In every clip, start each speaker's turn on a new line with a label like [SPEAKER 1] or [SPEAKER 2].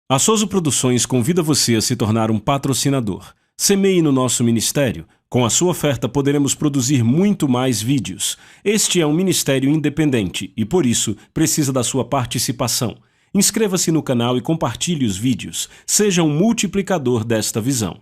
[SPEAKER 1] A Sozo Produções convida você a se tornar um patrocinador. Semeie no nosso ministério. Com a sua oferta poderemos produzir muito mais vídeos. Este é um ministério independente e, por isso, precisa da sua participação. Inscreva-se no canal e compartilhe os vídeos. Seja um multiplicador desta visão.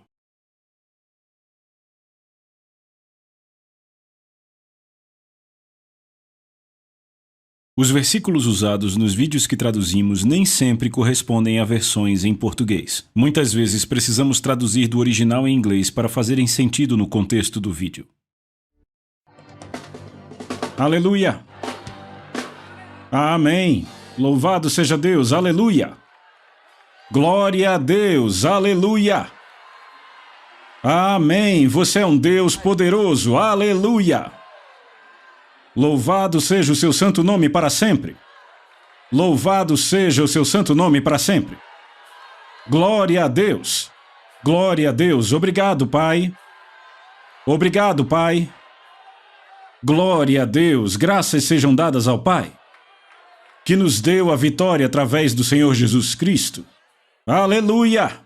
[SPEAKER 1] Os versículos usados nos vídeos que traduzimos nem sempre correspondem a versões em português. Muitas vezes precisamos traduzir do original em inglês para fazerem sentido no contexto do vídeo. Aleluia! Amém! Louvado seja Deus! Aleluia! Glória a Deus! Aleluia! Amém! Você é um Deus poderoso! Aleluia! Louvado seja o seu santo nome para sempre. Louvado seja o seu santo nome para sempre. Glória a Deus. Glória a Deus. Obrigado, Pai. Obrigado, Pai. Glória a Deus. Graças sejam dadas ao Pai, que nos deu a vitória através do Senhor Jesus Cristo. Aleluia.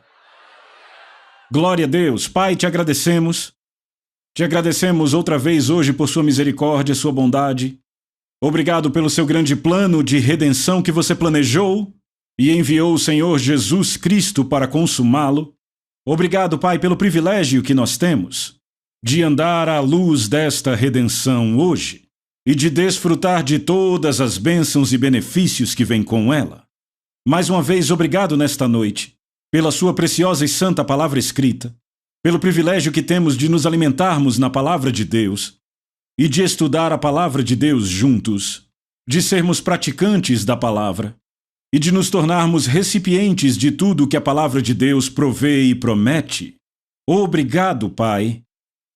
[SPEAKER 1] Glória a Deus. Pai, te agradecemos. Te agradecemos outra vez hoje por sua misericórdia, sua bondade. Obrigado pelo seu grande plano de redenção que você planejou e enviou o Senhor Jesus Cristo para consumá-lo. Obrigado, Pai, pelo privilégio que nós temos de andar à luz desta redenção hoje e de desfrutar de todas as bênçãos e benefícios que vêm com ela. Mais uma vez, obrigado nesta noite pela sua preciosa e santa palavra escrita, pelo privilégio que temos de nos alimentarmos na Palavra de Deus e de estudar a Palavra de Deus juntos, de sermos praticantes da Palavra e de nos tornarmos recipientes de tudo que a Palavra de Deus provê e promete. Obrigado, Pai,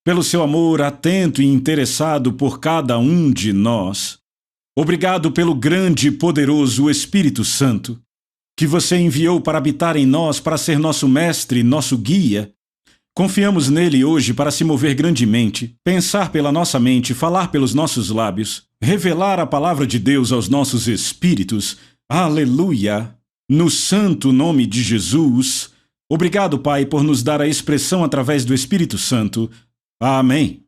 [SPEAKER 1] pelo seu amor atento e interessado por cada um de nós. Obrigado pelo grande e poderoso Espírito Santo, que você enviou para habitar em nós, para ser nosso mestre, nosso guia. Confiamos nele hoje para se mover grandemente, pensar pela nossa mente, falar pelos nossos lábios, revelar a palavra de Deus aos nossos espíritos. Aleluia! No santo nome de Jesus. Obrigado, Pai, por nos dar a expressão através do Espírito Santo. Amém.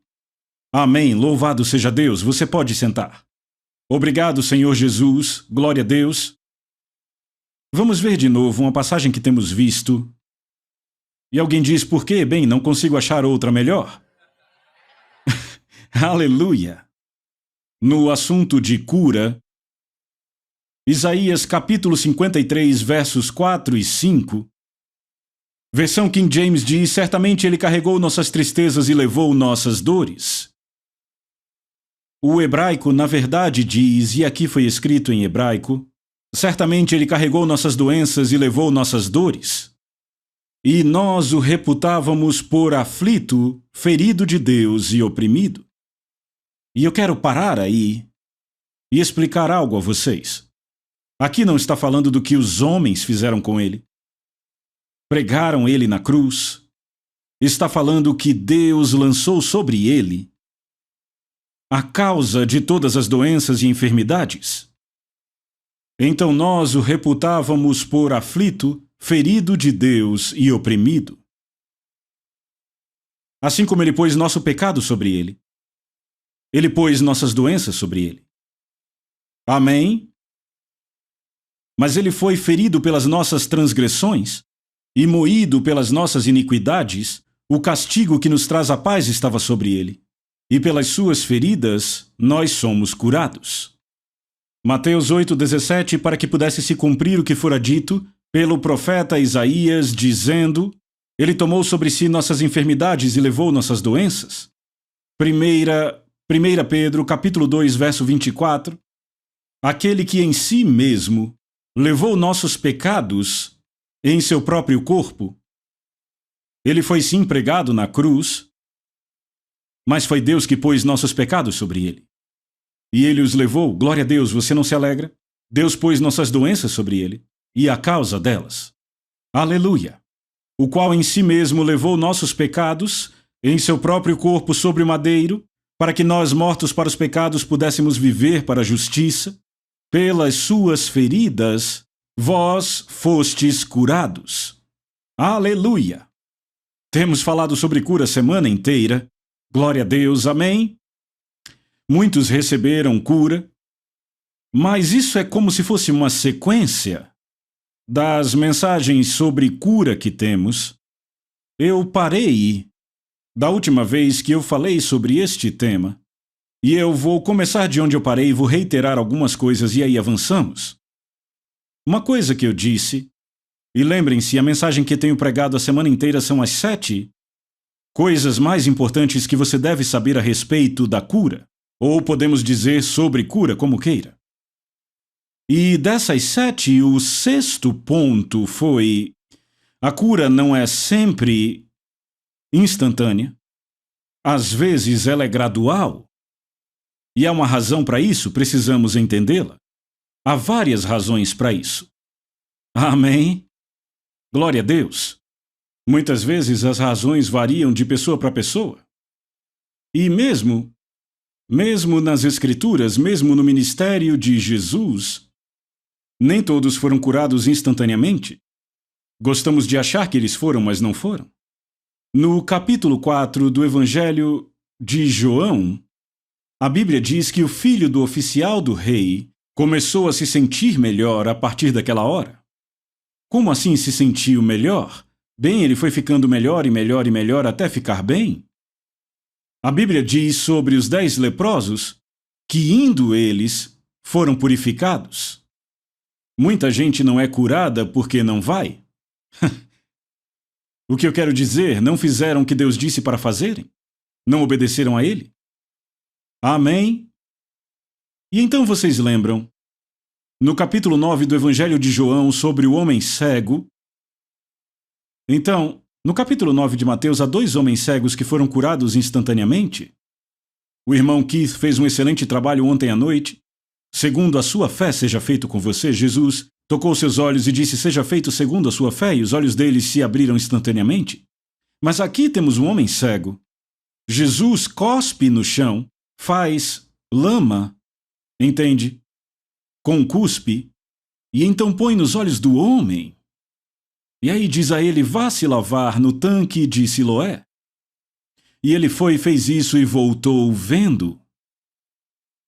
[SPEAKER 1] Amém. Louvado seja Deus. Você pode sentar. Obrigado, Senhor Jesus. Glória a Deus. Vamos ver de novo uma passagem que temos visto. E alguém diz, por quê? Bem, não consigo achar outra melhor. Aleluia! No assunto de cura, Isaías capítulo 53, versos 4 e 5, versão King James diz, certamente ele carregou nossas tristezas e levou nossas dores. O hebraico, na verdade, diz, e aqui foi escrito em hebraico, certamente ele carregou nossas doenças e levou nossas dores. E nós o reputávamos por aflito, ferido de Deus e oprimido. E eu quero parar aí e explicar algo a vocês. Aqui não está falando do que os homens fizeram com ele. Pregaram ele na cruz. Está falando que Deus lançou sobre ele a causa de todas as doenças e enfermidades. Então nós o reputávamos por aflito, ferido de Deus e oprimido. Assim como ele pôs nosso pecado sobre ele, ele pôs nossas doenças sobre ele. Amém? Mas ele foi ferido pelas nossas transgressões e moído pelas nossas iniquidades, o castigo que nos traz a paz estava sobre ele, e pelas suas feridas nós somos curados. Mateus 8,17, para que pudesse se cumprir o que fora dito pelo profeta Isaías, dizendo, ele tomou sobre si nossas enfermidades e levou nossas doenças. 1 Pedro, capítulo 2, verso 24, aquele que em si mesmo levou nossos pecados em seu próprio corpo. Ele foi sim pregado na cruz, mas foi Deus que pôs nossos pecados sobre ele. E ele os levou, glória a Deus, você não se alegra? Deus pôs nossas doenças sobre ele. E a causa delas. Aleluia! O qual em si mesmo levou nossos pecados em seu próprio corpo sobre o madeiro, para que nós, mortos para os pecados, pudéssemos viver para a justiça. Pelas suas feridas, vós fostes curados. Aleluia! Temos falado sobre cura a semana inteira. Glória a Deus, amém? Muitos receberam cura, mas isso é como se fosse uma sequência das mensagens sobre cura que temos. Eu parei da última vez que eu falei sobre este tema, e eu vou começar de onde eu parei e vou reiterar algumas coisas e aí avançamos. Uma coisa que eu disse, e lembrem-se, a mensagem que tenho pregado a semana inteira são as 7 coisas mais importantes que você deve saber a respeito da cura, ou podemos dizer sobre cura, como queira. E dessas 7, o 6º ponto foi: a cura não é sempre instantânea, às vezes ela é gradual. E há uma razão para isso, precisamos entendê-la. Há várias razões para isso. Amém? Glória a Deus. Muitas vezes as razões variam de pessoa para pessoa. E mesmo nas Escrituras, mesmo no ministério de Jesus, nem todos foram curados instantaneamente. Gostamos de achar que eles foram, mas não foram. No capítulo 4 do Evangelho de João, a Bíblia diz que o filho do oficial do rei começou a se sentir melhor a partir daquela hora. Como assim se sentiu melhor? Bem, ele foi ficando melhor e melhor e melhor até ficar bem. A Bíblia diz sobre os 10 leprosos que, indo eles, foram purificados. Muita gente não é curada porque não vai. O que eu quero dizer, não fizeram o que Deus disse para fazerem? Não obedeceram a Ele? Amém? E então vocês lembram, no capítulo 9 do Evangelho de João, sobre o homem cego. Então, no capítulo 9 de Mateus, há 2 homens cegos que foram curados instantaneamente. O irmão Keith fez um excelente trabalho ontem à noite. Segundo a sua fé seja feito com você, Jesus tocou seus olhos e disse: seja feito segundo a sua fé, e os olhos deles se abriram instantaneamente. Mas aqui temos um homem cego. Jesus cospe no chão, faz lama, entende? Com cuspe, e então põe nos olhos do homem. E aí diz a ele: vá se lavar no tanque de Siloé. E ele foi e fez isso e voltou vendo.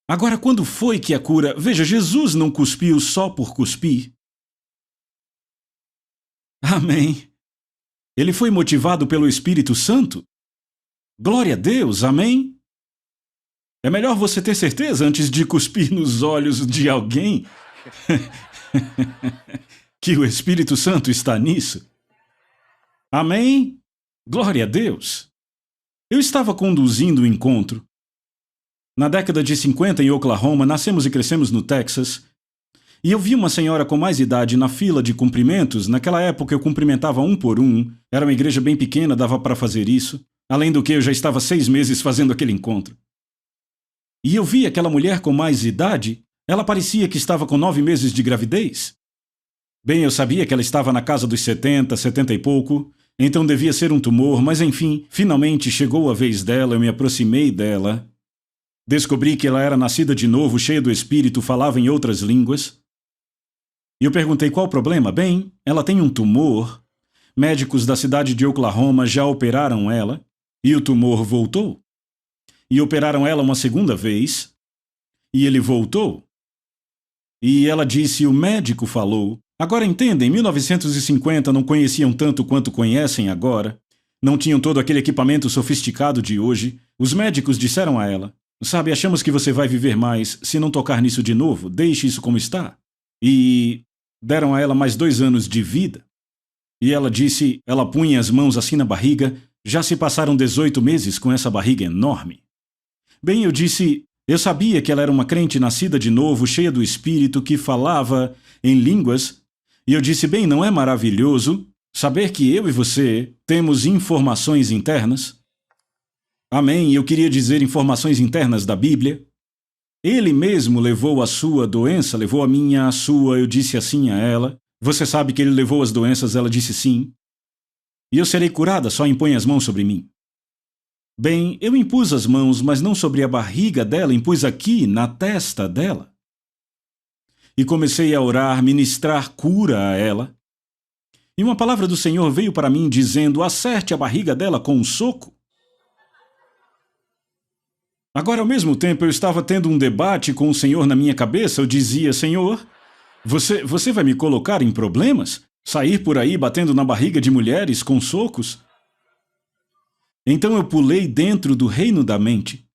[SPEAKER 1] Agora, quando foi que a cura... Veja, Jesus não cuspiu só por cuspir. Amém. Ele foi motivado pelo Espírito Santo. Glória a Deus, amém? É melhor você ter certeza antes de cuspir nos olhos de alguém que o Espírito Santo está nisso. Amém? Glória a Deus. Eu estava conduzindo o encontro. Na década de 50, em Oklahoma, nascemos e crescemos no Texas, e eu vi uma senhora com mais idade na fila de cumprimentos. Naquela época eu cumprimentava um por um, era uma igreja bem pequena, dava para fazer isso, além do que eu já estava 6 meses fazendo aquele encontro. E eu vi aquela mulher com mais idade, ela parecia que estava com 9 meses de gravidez. Bem, eu sabia que ela estava na casa dos 70, 70 e pouco, então devia ser um tumor, mas enfim, finalmente chegou a vez dela, eu me aproximei dela. Descobri que ela era nascida de novo, cheia do Espírito, falava em outras línguas. E eu perguntei qual o problema. Bem, ela tem um tumor. Médicos da cidade de Oklahoma já operaram ela, e o tumor voltou. E operaram ela uma segunda vez, e ele voltou. E ela disse: o médico falou. Agora entendem, em 1950 não conheciam tanto quanto conhecem agora. Não tinham todo aquele equipamento sofisticado de hoje. Os médicos disseram a ela: sabe, achamos que você vai viver mais se não tocar nisso de novo, deixe isso como está. E deram a ela mais 2 anos de vida. E ela disse, ela punha as mãos assim na barriga, já se passaram 18 meses com essa barriga enorme. Bem, eu disse, eu sabia que ela era uma crente nascida de novo, cheia do Espírito, que falava em línguas, e eu disse, bem, não é maravilhoso saber que eu e você temos informações internas? Amém, eu queria dizer informações internas da Bíblia. Ele mesmo levou a sua doença, levou a minha, a sua, eu disse assim a ela. Você sabe que ele levou as doenças, ela disse sim. E eu serei curada, só impõe as mãos sobre mim. Bem, eu impus as mãos, mas não sobre a barriga dela, impus aqui, na testa dela. E comecei a orar, ministrar cura a ela. E uma palavra do Senhor veio para mim dizendo: acerte a barriga dela com um soco. Agora, ao mesmo tempo, eu estava tendo um debate com o Senhor na minha cabeça. Eu dizia: Senhor, você vai me colocar em problemas? Sair por aí batendo na barriga de mulheres com socos? Então eu pulei dentro do reino da mente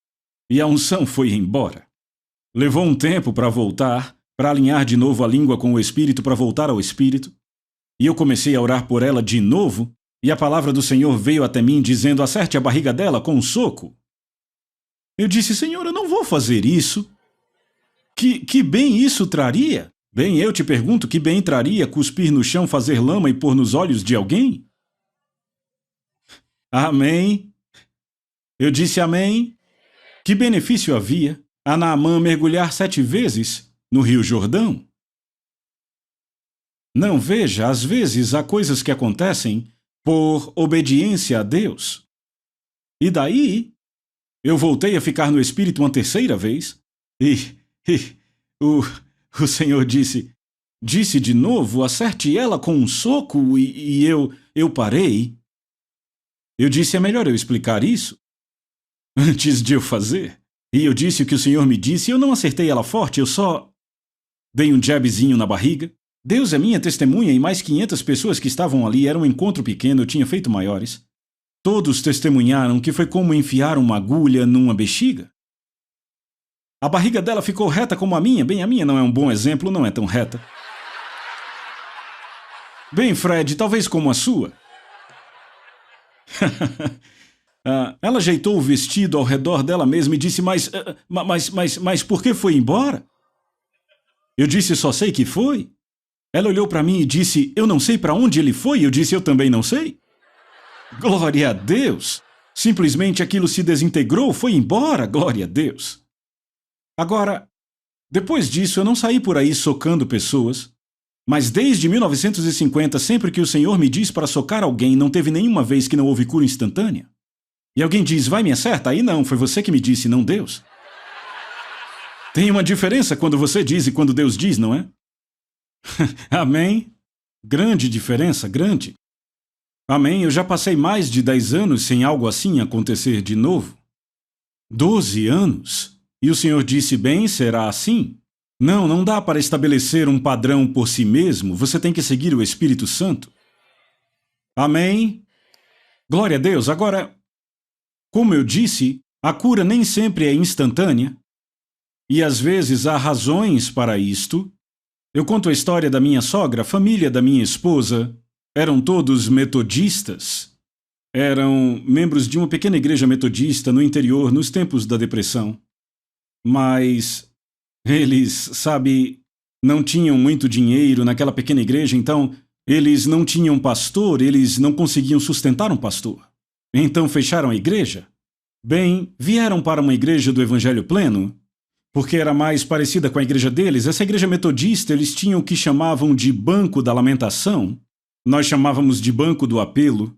[SPEAKER 1] e a unção foi embora. Levou um tempo para voltar, para alinhar de novo a língua com o Espírito, para voltar ao Espírito. E eu comecei a orar por ela de novo e a palavra do Senhor veio até mim dizendo: acerte a barriga dela com um soco. Eu disse: Senhor, eu não vou fazer isso. Que bem isso traria? Bem, eu te pergunto, que bem traria cuspir no chão, fazer lama e pôr nos olhos de alguém? Amém. Eu disse amém. Que benefício havia a Naamã mergulhar 7 vezes no Rio Jordão? Não, veja, às vezes há coisas que acontecem por obediência a Deus. E daí, eu voltei a ficar no Espírito uma terceira vez e o Senhor disse de novo: acerte ela com um soco e eu parei. Eu disse: é melhor eu explicar isso antes de eu fazer. E eu disse o que o Senhor me disse. Eu não acertei ela forte, eu só dei um jabzinho na barriga. Deus é minha testemunha e mais 500 pessoas que estavam ali. Era um encontro pequeno, eu tinha feito maiores. Todos testemunharam que foi como enfiar uma agulha numa bexiga. A barriga dela ficou reta como a minha. Bem, a minha não é um bom exemplo, não é tão reta. Bem, Fred, talvez como a sua. Ela ajeitou o vestido ao redor dela mesma e disse: mas por que foi embora? Eu disse: só sei que foi. Ela olhou para mim e disse: eu não sei para onde ele foi. Eu disse: eu também não sei. Glória a Deus! Simplesmente aquilo se desintegrou, foi embora, glória a Deus. Agora, depois disso eu não saí por aí socando pessoas, mas desde 1950, sempre que o Senhor me diz para socar alguém, não teve nenhuma vez que não houve cura instantânea. E alguém diz: vai, me acerta? Aí não, foi você que me disse, não Deus. Tem uma diferença quando você diz e quando Deus diz, não é? Amém? Grande diferença, grande. Amém, eu já passei mais de 10 anos sem algo assim acontecer de novo. 12 anos. E o Senhor disse: bem, será assim? Não dá para estabelecer um padrão por si mesmo, você tem que seguir o Espírito Santo. Amém? Glória a Deus. Agora, como eu disse, a cura nem sempre é instantânea, e às vezes há razões para isto. Eu conto a história da minha sogra, a família da minha esposa. Eram todos metodistas. Eram membros de uma pequena igreja metodista no interior nos tempos da depressão. Mas eles, sabe, não tinham muito dinheiro naquela pequena igreja, então eles não tinham pastor, eles não conseguiam sustentar um pastor. Então fecharam a igreja. Bem, vieram para uma igreja do Evangelho Pleno, porque era mais parecida com a igreja deles. Essa igreja metodista, eles tinham o que chamavam de Banco da Lamentação. Nós chamávamos de Banco do Apelo.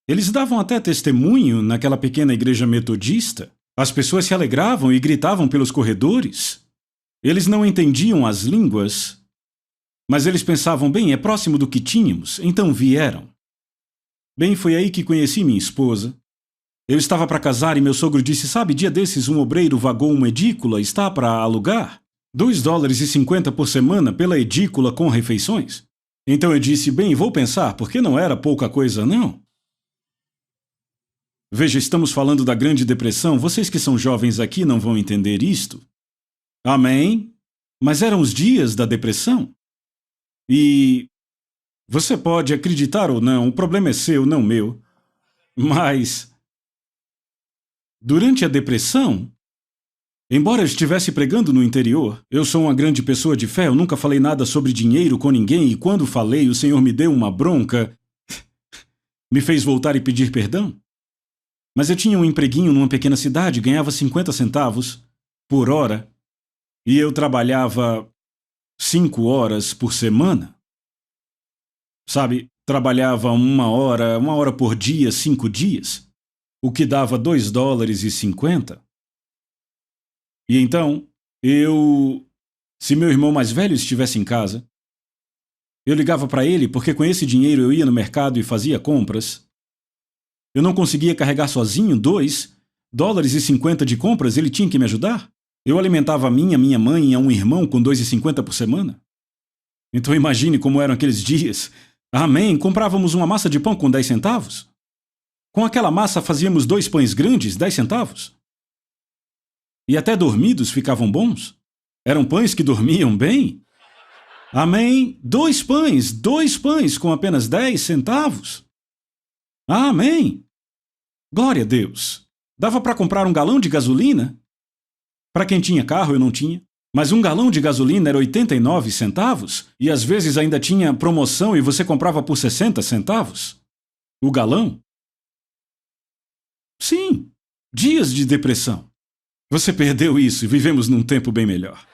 [SPEAKER 1] Eles davam até testemunho naquela pequena igreja metodista. As pessoas se alegravam e gritavam pelos corredores. Eles não entendiam as línguas, mas eles pensavam: bem, é próximo do que tínhamos, então vieram. Bem, foi aí que conheci minha esposa. Eu estava para casar e meu sogro disse: sabe, dia desses um obreiro vagou uma edícula, está para alugar. $2,50 por semana pela edícula com refeições. Então eu disse: bem, vou pensar, porque não era pouca coisa, não. Veja, estamos falando da Grande Depressão. Vocês que são jovens aqui não vão entender isto. Amém? Mas eram os dias da depressão. E você pode acreditar ou não, o problema é seu, não meu. Mas durante a depressão, embora eu estivesse pregando no interior, eu sou uma grande pessoa de fé, eu nunca falei nada sobre dinheiro com ninguém e quando falei, o Senhor me deu uma bronca, me fez voltar e pedir perdão. Mas eu tinha um empreguinho numa pequena cidade, ganhava 50 centavos por hora e eu trabalhava 5 horas por semana. Sabe, trabalhava uma hora por dia, 5 dias. o que dava $2,50. E então, se meu irmão mais velho estivesse em casa, eu ligava para ele porque com esse dinheiro eu ia no mercado e fazia compras. Eu não conseguia carregar sozinho $2,50 de compras, ele tinha que me ajudar. Eu alimentava a minha mãe e a um irmão com $2,50 por semana. Então imagine como eram aqueles dias. Amém, comprávamos uma massa de pão com 10 centavos. Com aquela massa fazíamos 2 pães grandes, 10 centavos. E até dormidos ficavam bons. Eram pães que dormiam bem. Amém, 2 pães com apenas 10 centavos. Amém. Glória a Deus. Dava para comprar um galão de gasolina? Para quem tinha carro, eu não tinha. Mas um galão de gasolina era 89 centavos e às vezes ainda tinha promoção e você comprava por 60 centavos. O galão? Sim, dias de depressão. Você perdeu isso e vivemos num tempo bem melhor.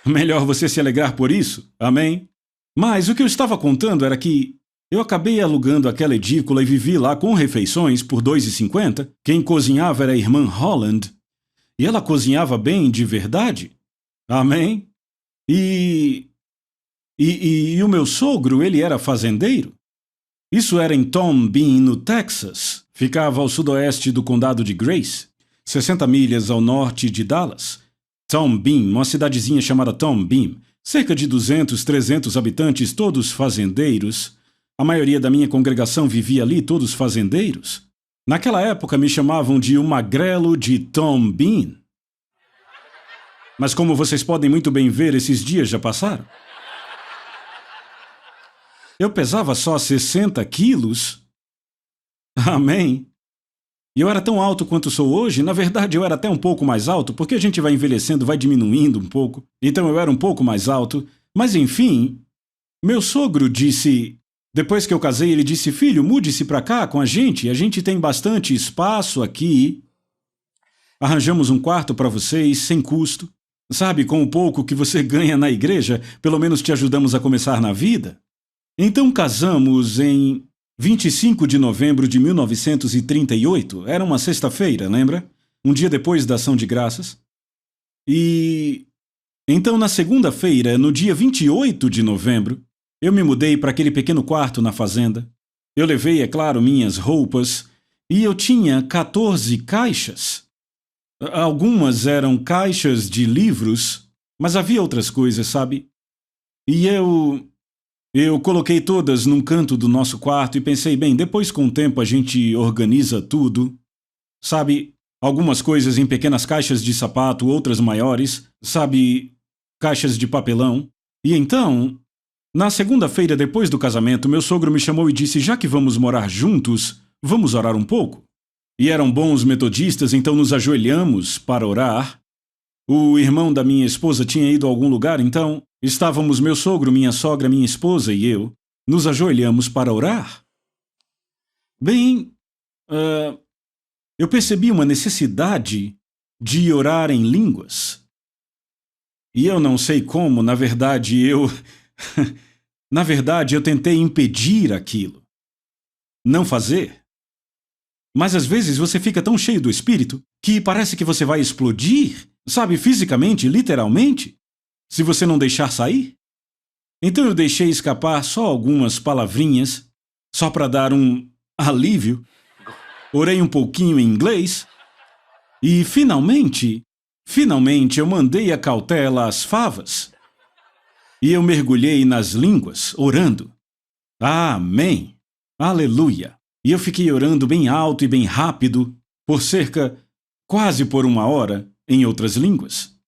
[SPEAKER 1] Melhor você se alegrar por isso, amém? Mas o que eu estava contando era que eu acabei alugando aquela edícula e vivi lá com refeições por $2,50. Quem cozinhava era a irmã Holland. E ela cozinhava bem de verdade. Amém? E o meu sogro, ele era fazendeiro. Isso era em Tom Bean, no Texas. Ficava ao sudoeste do condado de Grace, 60 milhas ao norte de Dallas. Tom Bean, uma cidadezinha chamada Tom Bean. Cerca de 200, 300 habitantes, todos fazendeiros. A maioria da minha congregação vivia ali, todos fazendeiros. Naquela época me chamavam de o magrelo de Tom Bean. Mas como vocês podem muito bem ver, esses dias já passaram. Eu pesava só 60 quilos. Amém. E eu era tão alto quanto sou hoje. Na verdade, eu era até um pouco mais alto, porque a gente vai envelhecendo, vai diminuindo um pouco. Então eu era um pouco mais alto. Mas enfim, meu sogro disse... Depois que eu casei, ele disse, filho, mude-se para cá com a gente tem bastante espaço aqui. Arranjamos um quarto para vocês, sem custo. Sabe, com o pouco que você ganha na igreja, pelo menos te ajudamos a começar na vida. Então casamos em 25 de novembro de 1938. Era uma sexta-feira, lembra? Um dia depois da Ação de Graças. E... Então, na segunda-feira, no dia 28 de novembro, eu me mudei para aquele pequeno quarto na fazenda. Eu levei, é claro, minhas roupas e eu tinha 14 caixas. Algumas eram caixas de livros, mas havia outras coisas, sabe? E eu coloquei todas num canto do nosso quarto e pensei, bem, depois com o tempo a gente organiza tudo. Sabe, algumas coisas em pequenas caixas de sapato, outras maiores, sabe, caixas de papelão. E então... Na segunda-feira, depois do casamento, meu sogro me chamou e disse, já que vamos morar juntos, vamos orar um pouco. E eram bons metodistas, então nos ajoelhamos para orar. O irmão da minha esposa tinha ido a algum lugar, então estávamos meu sogro, minha sogra, minha esposa e eu. Nos ajoelhamos para orar. Bem, eu percebi uma necessidade de orar em línguas. E eu não sei como, na verdade, Na verdade, eu tentei impedir aquilo. Não fazer. Mas às vezes você fica tão cheio do Espírito que parece que você vai explodir, sabe, fisicamente, literalmente, se você não deixar sair. Então eu deixei escapar só algumas palavrinhas, só para dar um alívio. Orei um pouquinho em inglês e finalmente eu mandei a cautela às favas. E eu mergulhei nas línguas, orando. Amém! Aleluia! E eu fiquei orando bem alto e bem rápido, quase por 1 hora, em outras línguas.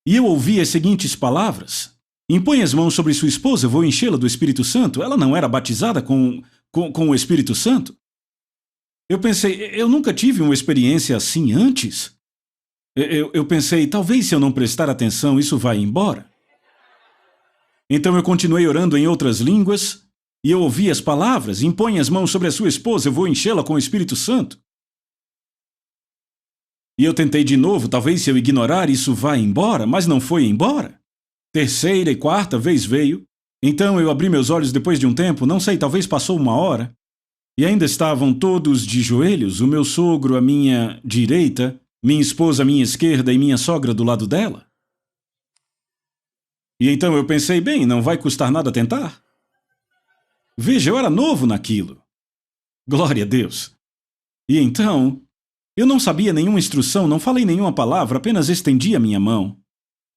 [SPEAKER 1] E eu ouvi as seguintes palavras. Impõe as mãos sobre sua esposa, eu vou enchê-la do Espírito Santo. Ela não era batizada com o Espírito Santo? Eu pensei, eu nunca tive uma experiência assim antes. Eu pensei, talvez se eu não prestar atenção, isso vai embora. Então eu continuei orando em outras línguas e eu ouvi as palavras, impõe as mãos sobre a sua esposa, eu vou enchê-la com o Espírito Santo. E eu tentei de novo, talvez se eu ignorar isso vai embora, mas não foi embora. 3ª e 4ª vez veio. Então eu abri meus olhos depois de um tempo, não sei, talvez passou 1 hora. E ainda estavam todos de joelhos, o meu sogro à minha direita, minha esposa à minha esquerda e minha sogra do lado dela. E então eu pensei, bem, não vai custar nada tentar. Veja, eu era novo naquilo. Glória a Deus. E então, eu não sabia nenhuma instrução, não falei nenhuma palavra, apenas estendi a minha mão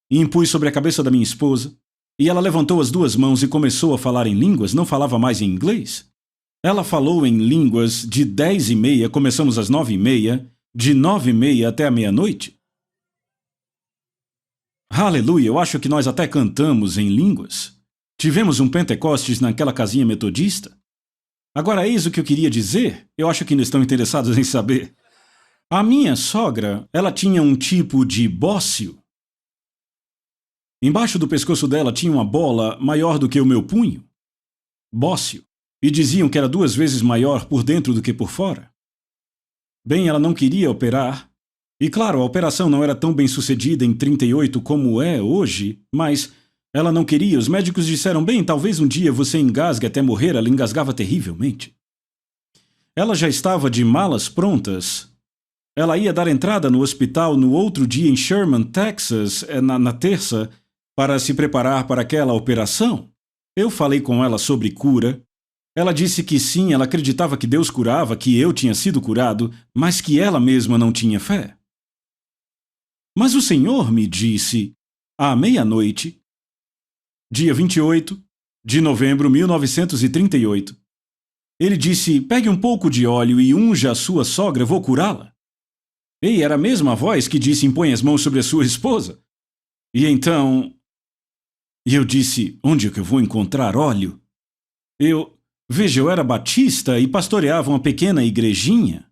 [SPEAKER 1] e impus sobre a cabeça da minha esposa, e ela levantou as duas mãos e começou a falar em línguas, não falava mais em inglês. Ela falou em línguas de 10h30, começamos às 9h30, de 9h30 até a meia-noite. Aleluia, eu acho que nós até cantamos em línguas. Tivemos um Pentecostes naquela casinha metodista. Agora, eis o que eu queria dizer, eu acho que ainda estão interessados em saber. A minha sogra, ela tinha um tipo de bócio. Embaixo do pescoço dela tinha uma bola maior do que o meu punho. Bócio. E diziam que era 2 vezes maior por dentro do que por fora. Bem, ela não queria operar. E claro, a operação não era tão bem sucedida em 38 como é hoje, mas ela não queria. Os médicos disseram, bem, talvez um dia você engasgue até morrer. Ela engasgava terrivelmente. Ela já estava de malas prontas. Ela ia dar entrada no hospital no outro dia em Sherman, Texas, na terça, para se preparar para aquela operação. Eu falei com ela sobre cura. Ela disse que sim, ela acreditava que Deus curava, que eu tinha sido curado, mas que ela mesma não tinha fé. Mas o Senhor me disse, à meia-noite, dia 28 de novembro de 1938, Ele disse, pegue um pouco de óleo e unja a sua sogra, vou curá-la. Ei, era a mesma voz que disse, impõe as mãos sobre a sua esposa. E então... E eu disse, onde é que eu vou encontrar óleo? Veja, eu era batista e pastoreava uma pequena igrejinha.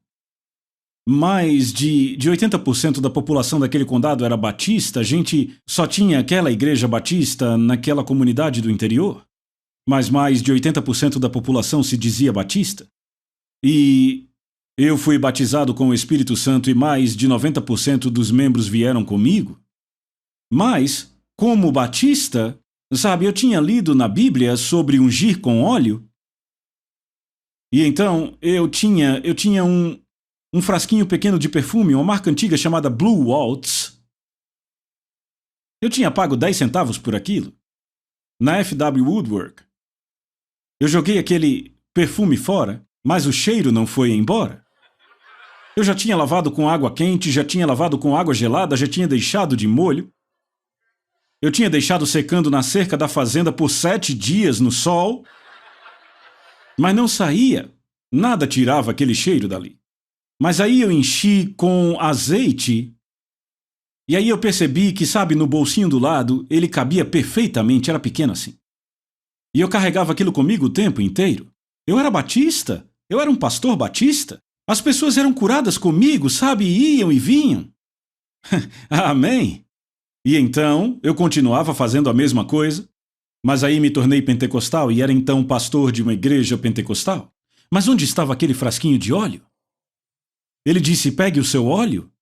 [SPEAKER 1] Mais de 80% da população daquele condado era batista, a gente só tinha aquela igreja batista naquela comunidade do interior. Mas mais de 80% da população se dizia batista. E eu fui batizado com o Espírito Santo e mais de 90% dos membros vieram comigo. Mas, como batista, sabe, eu tinha lido na Bíblia sobre ungir com óleo. E então eu tinha um frasquinho pequeno de perfume, uma marca antiga chamada Blue Waltz. Eu tinha pago 10 centavos por aquilo, na F.W. Woodwork. Eu joguei aquele perfume fora, mas o cheiro não foi embora. Eu já tinha lavado com água quente, já tinha lavado com água gelada, já tinha deixado de molho. Eu tinha deixado secando na cerca da fazenda por 7 dias no sol, mas não saía, nada tirava aquele cheiro dali. Mas aí eu enchi com azeite, e aí eu percebi que, sabe, no bolsinho do lado, ele cabia perfeitamente, era pequeno assim. E eu carregava aquilo comigo o tempo inteiro. Eu era batista, eu era um pastor batista. As pessoas eram curadas comigo, sabe, iam e vinham. Amém? E então eu continuava fazendo a mesma coisa, mas aí me tornei pentecostal e era então pastor de uma igreja pentecostal. Mas onde estava aquele frasquinho de óleo? Ele disse, pegue o seu óleo.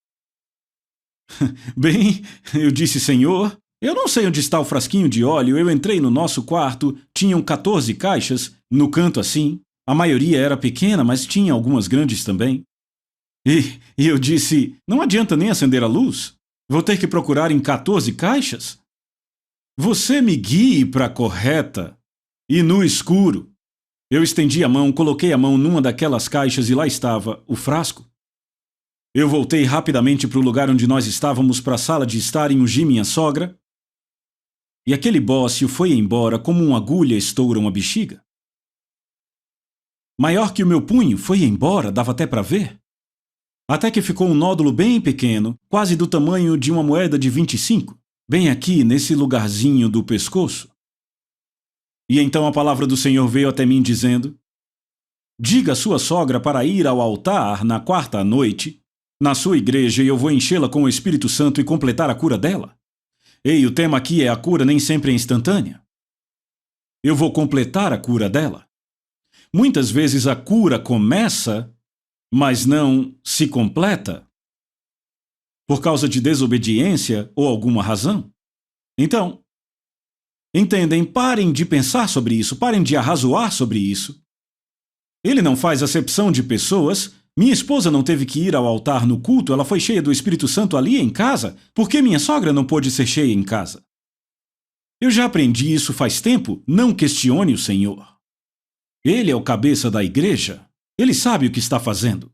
[SPEAKER 1] Bem, eu disse, Senhor, eu não sei onde está o frasquinho de óleo. Eu entrei no nosso quarto, tinham 14 caixas, no canto assim. A maioria era pequena, mas tinha algumas grandes também. E eu disse, não adianta nem acender a luz. Vou ter que procurar em 14 caixas? Você me guie para a correta. E no escuro. Eu estendi a mão, coloquei a mão numa daquelas caixas e lá estava o frasco. Eu voltei rapidamente para o lugar onde nós estávamos, para a sala de estar, e ungi minha sogra. E aquele bócio foi embora como uma agulha estoura uma bexiga. Maior que o meu punho, foi embora, dava até para ver. Até que ficou um nódulo bem pequeno, quase do tamanho de uma moeda de 25, bem aqui nesse lugarzinho do pescoço. E então a palavra do Senhor veio até mim dizendo, diga à sua sogra para ir ao altar na 4ª noite, na sua igreja, e eu vou enchê-la com o Espírito Santo e completar a cura dela. Ei, o tema aqui é a cura nem sempre é instantânea. Eu vou completar a cura dela. Muitas vezes a cura começa, mas não se completa, por causa de desobediência ou alguma razão. Então, entendem, parem de pensar sobre isso, parem de arrazoar sobre isso. Ele não faz acepção de pessoas. Minha esposa não teve que ir ao altar no culto, ela foi cheia do Espírito Santo ali em casa. Por que minha sogra não pôde ser cheia em casa? Eu já aprendi isso faz tempo. Não questione o Senhor. Ele é o cabeça da igreja. Ele sabe o que está fazendo.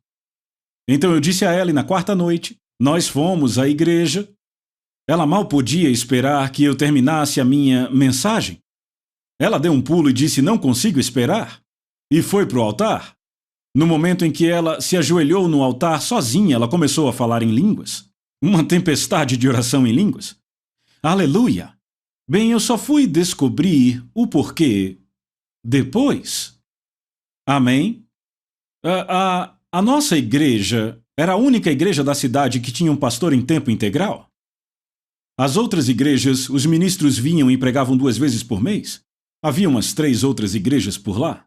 [SPEAKER 1] Então eu disse a ela e na quarta noite, nós fomos à igreja. Ela mal podia esperar que eu terminasse a minha mensagem. Ela deu um pulo e disse, não consigo esperar. E foi para o altar. No momento em que ela se ajoelhou no altar sozinha, ela começou a falar em línguas. Uma tempestade de oração em línguas. Aleluia! Bem, eu só fui descobrir o porquê depois. Amém? A nossa igreja era a única igreja da cidade que tinha um pastor em tempo integral. As outras igrejas, os ministros vinham e pregavam 2 vezes por mês. Havia umas 3 outras igrejas por lá.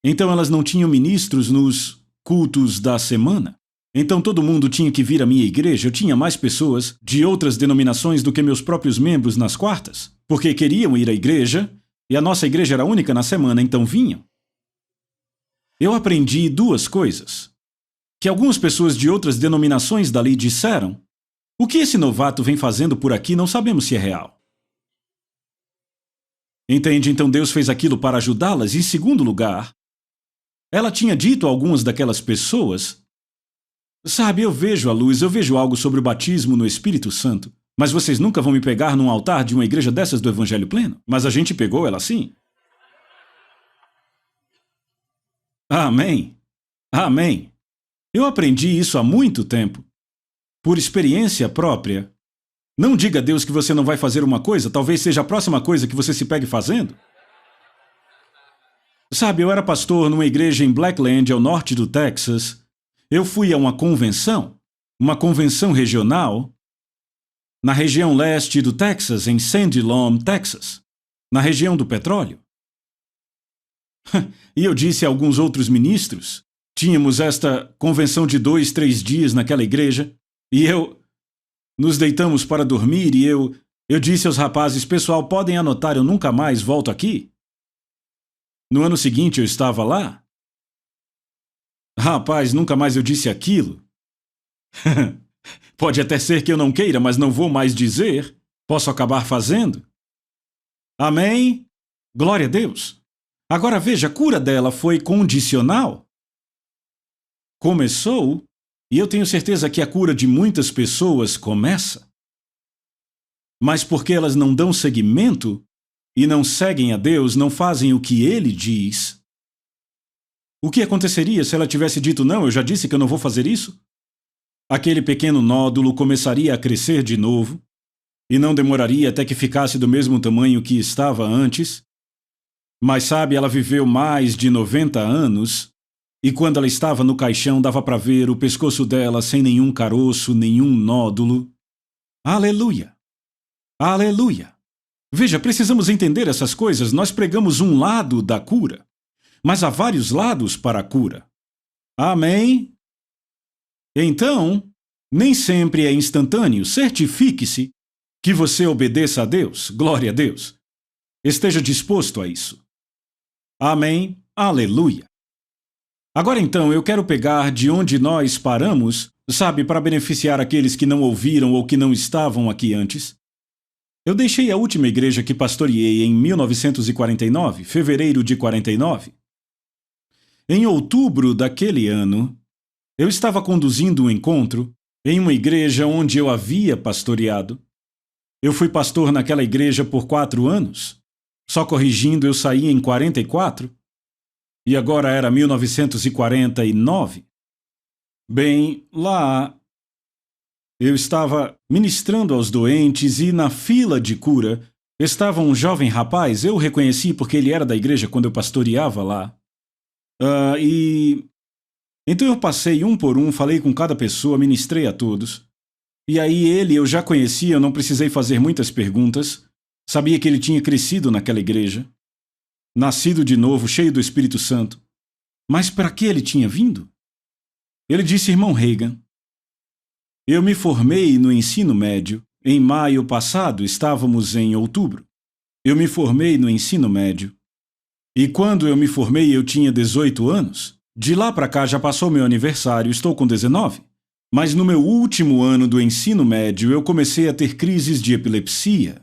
[SPEAKER 1] Então elas não tinham ministros nos cultos da semana. Então todo mundo tinha que vir à minha igreja. Eu tinha mais pessoas de outras denominações do que meus próprios membros nas quartas, porque queriam ir à igreja, e a nossa igreja era única na semana, então vinham. Eu aprendi 2 coisas. Que algumas pessoas de outras denominações dali disseram: o que esse novato vem fazendo por aqui não sabemos se é real. Entende? Então Deus fez aquilo para ajudá-las. Em segundo lugar, ela tinha dito a algumas daquelas pessoas: sabe, eu vejo a luz, eu vejo algo sobre o batismo no Espírito Santo, mas vocês nunca vão me pegar num altar de uma igreja dessas do Evangelho Pleno? Mas a gente pegou ela sim. Amém. Amém. Eu aprendi isso há muito tempo. Por experiência própria. Não diga a Deus que você não vai fazer uma coisa, talvez seja a próxima coisa que você se pegue fazendo. Sabe, eu era pastor numa igreja em Blackland, ao norte do Texas. Eu fui a uma convenção regional, na região leste do Texas, em Sandy Lawn, Texas, na região do petróleo. E eu disse a alguns outros ministros, tínhamos esta convenção de 2, 3 dias naquela igreja, e nos deitamos para dormir e eu disse aos rapazes, pessoal, podem anotar, eu nunca mais volto aqui? No ano seguinte eu estava lá. Rapaz, nunca mais eu disse aquilo. Pode até ser que eu não queira, mas não vou mais dizer. Posso acabar fazendo. Amém? Glória a Deus. Agora veja, a cura dela foi condicional. Começou, e eu tenho certeza que a cura de muitas pessoas começa. Mas porque elas não dão seguimento e não seguem a Deus, não fazem o que Ele diz. O que aconteceria se ela tivesse dito, não, eu já disse que eu não vou fazer isso? Aquele pequeno nódulo começaria a crescer de novo, e não demoraria até que ficasse do mesmo tamanho que estava antes. Mas sabe, ela viveu mais de 90 anos, e quando ela estava no caixão dava para ver o pescoço dela sem nenhum caroço, nenhum nódulo. Aleluia! Aleluia! Veja, precisamos entender essas coisas. Nós pregamos um lado da cura, mas há vários lados para a cura. Amém? Então, nem sempre é instantâneo. Certifique-se que você obedeça a Deus. Glória a Deus. Esteja disposto a isso. Amém? Aleluia. Agora então, eu quero pegar de onde nós paramos, sabe, para beneficiar aqueles que não ouviram ou que não estavam aqui antes. Eu deixei a última igreja que pastoreei em 1949, fevereiro de 49. Em outubro daquele ano, eu estava conduzindo um encontro em uma igreja onde eu havia pastoreado. Eu fui pastor naquela igreja por 4 anos. Só corrigindo, eu saí em 44. E agora era 1949. Bem, lá eu estava ministrando aos doentes e na fila de cura estava um jovem rapaz. Eu o reconheci porque ele era da igreja quando eu pastoreava lá. Então eu passei um por um, falei com cada pessoa, ministrei a todos. E aí eu já conhecia, eu não precisei fazer muitas perguntas. Sabia que ele tinha crescido naquela igreja. Nascido de novo, cheio do Espírito Santo. Mas para que ele tinha vindo? Ele disse, irmão Reagan, eu me formei no ensino médio. Em maio passado, estávamos em outubro. Eu me formei no ensino médio. E quando eu me formei, eu tinha 18 anos. De lá para cá já passou meu aniversário, estou com 19. Mas no meu último ano do ensino médio, eu comecei a ter crises de epilepsia.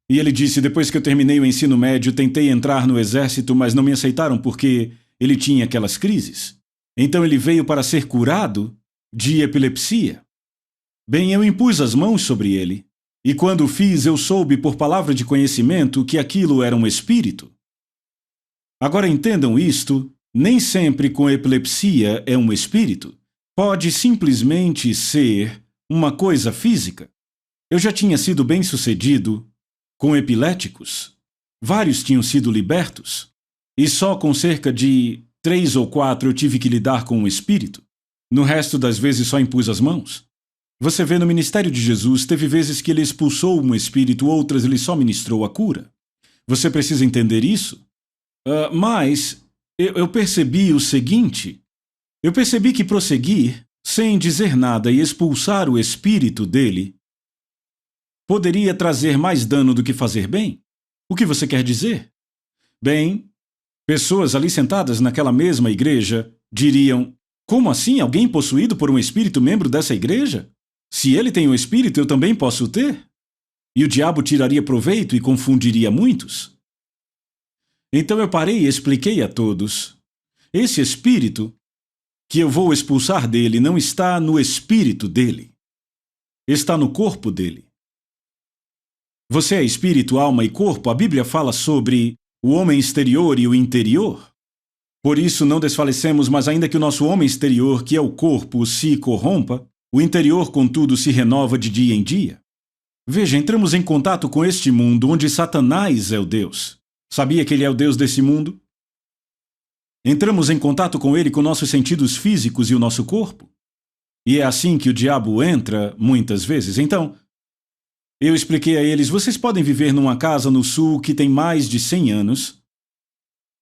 [SPEAKER 1] E ele disse, depois que eu terminei o ensino médio, tentei entrar no exército, mas não me aceitaram porque ele tinha aquelas crises. Então ele veio para ser curado de epilepsia. Bem, eu impus as mãos sobre ele. E quando o fiz, eu soube por palavra de conhecimento que aquilo era um espírito. Agora entendam isto, nem sempre com epilepsia é um espírito. Pode simplesmente ser uma coisa física. Eu já tinha sido bem-sucedido com epiléticos. Vários tinham sido libertos. E só com cerca de 3 ou 4 eu tive que lidar com um espírito. No resto das vezes só impus as mãos. Você vê no ministério de Jesus, teve vezes que ele expulsou um espírito, outras ele só ministrou a cura. Você precisa entender isso? Mas eu percebi o seguinte. Eu percebi que prosseguir, sem dizer nada e expulsar o espírito dele, poderia trazer mais dano do que fazer bem. O que você quer dizer? Bem, pessoas ali sentadas naquela mesma igreja diriam: como assim alguém possuído por um espírito membro dessa igreja? Se ele tem um espírito, eu também posso ter? E o diabo tiraria proveito e confundiria muitos? Então eu parei e expliquei a todos. Esse espírito que eu vou expulsar dele não está no espírito dele. Está no corpo dele. Você é espírito, alma e corpo. A Bíblia fala sobre o homem exterior e o interior. Por isso não desfalecemos, mas ainda que o nosso homem exterior, que é o corpo, se corrompa, o interior, contudo, se renova de dia em dia. Veja, entramos em contato com este mundo onde Satanás é o Deus. Sabia que ele é o Deus desse mundo? Entramos em contato com ele com nossos sentidos físicos e o nosso corpo. E é assim que o diabo entra muitas vezes. Então, eu expliquei a eles, vocês podem viver numa casa no sul que tem mais de 100 anos.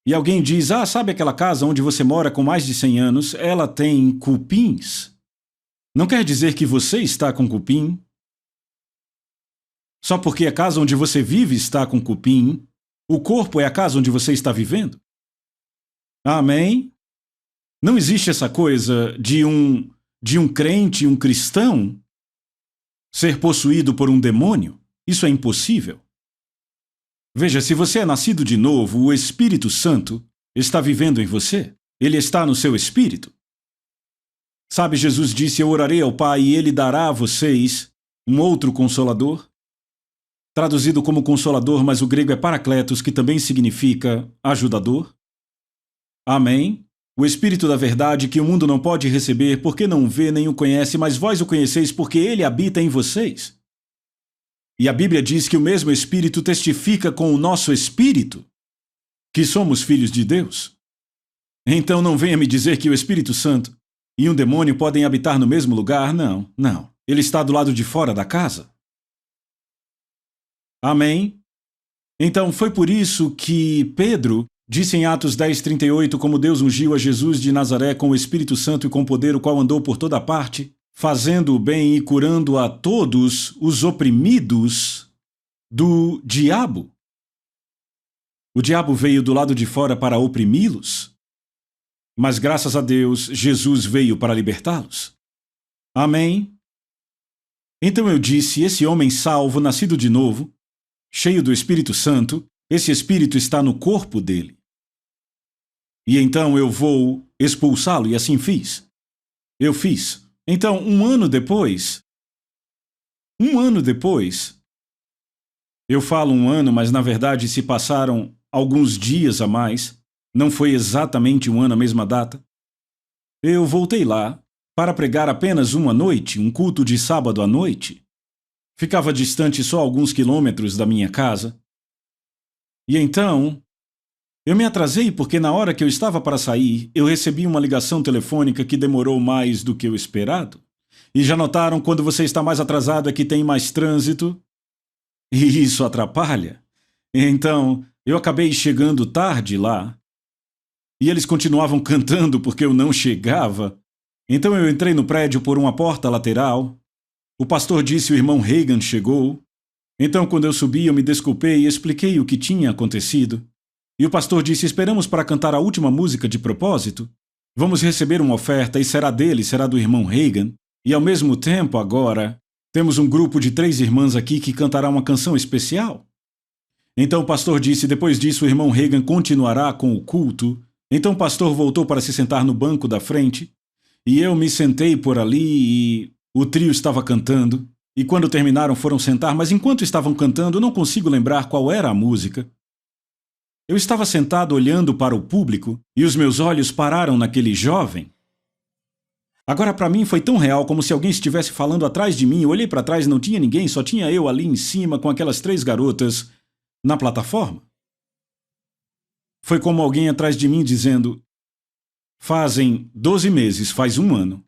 [SPEAKER 1] E alguém diz, sabe aquela casa onde você mora com mais de 100 anos? Ela tem cupins. Não quer dizer que você está com cupim. Só porque a casa onde você vive está com cupim, o corpo é a casa onde você está vivendo. Amém? Não existe essa coisa de um crente, um cristão, ser possuído por um demônio. Isso é impossível. Veja, se você é nascido de novo, o Espírito Santo está vivendo em você. Ele está no seu espírito. Sabe, Jesus disse, eu orarei ao Pai e Ele dará a vocês um outro Consolador. Traduzido como Consolador, mas o grego é Paracletos, que também significa ajudador. Amém? O Espírito da verdade que o mundo não pode receber porque não o vê nem o conhece, mas vós o conheceis porque Ele habita em vocês. E a Bíblia diz que o mesmo Espírito testifica com o nosso espírito que somos filhos de Deus. Então não venha me dizer que o Espírito Santo e um demônio podem habitar no mesmo lugar. Não, não. Ele está do lado de fora da casa. Amém? Então foi por isso que Pedro disse em Atos 10:38, como Deus ungiu a Jesus de Nazaré com o Espírito Santo e com poder, o qual andou por toda parte, fazendo o bem e curando a todos os oprimidos do diabo. O diabo veio do lado de fora para oprimi-los, mas graças a Deus, Jesus veio para libertá-los. Amém? Então eu disse, esse homem salvo, nascido de novo, cheio do Espírito Santo, esse Espírito está no corpo dele. E então eu vou expulsá-lo, e assim fiz. Eu fiz. Então, um ano depois, eu falo um ano, mas na verdade se passaram alguns dias a mais, não foi exatamente um ano a mesma data, eu voltei lá para pregar apenas uma noite, um culto de sábado à noite. Ficava distante só alguns quilômetros da minha casa. E então, eu me atrasei porque na hora que eu estava para sair, eu recebi uma ligação telefônica que demorou mais do que o esperado. E já notaram quando você está mais atrasado é que tem mais trânsito? E isso atrapalha. Então, eu acabei chegando tarde lá. E eles continuavam cantando porque eu não chegava. Então eu entrei no prédio por uma porta lateral. O pastor disse o irmão Reagan chegou. Então quando eu subi eu me desculpei e expliquei o que tinha acontecido. E o pastor disse: esperamos para cantar a última música de propósito. Vamos receber uma oferta e será dele, será do irmão Reagan. E ao mesmo tempo, agora, temos um grupo de 3 irmãs aqui que cantará uma canção especial. Então o pastor disse: depois disso o irmão Reagan continuará com o culto. Então o pastor voltou para se sentar no banco da frente. E eu me sentei por ali e o trio estava cantando. E quando terminaram foram sentar, mas enquanto estavam cantando eu não consigo lembrar qual era a música. Eu estava sentado olhando para o público e os meus olhos pararam naquele jovem. Agora para mim foi tão real como se alguém estivesse falando atrás de mim. Eu olhei para trás e não tinha ninguém, só tinha eu ali em cima com aquelas 3 garotas na plataforma. Foi como alguém atrás de mim dizendo: fazem 12 meses, faz 1 ano.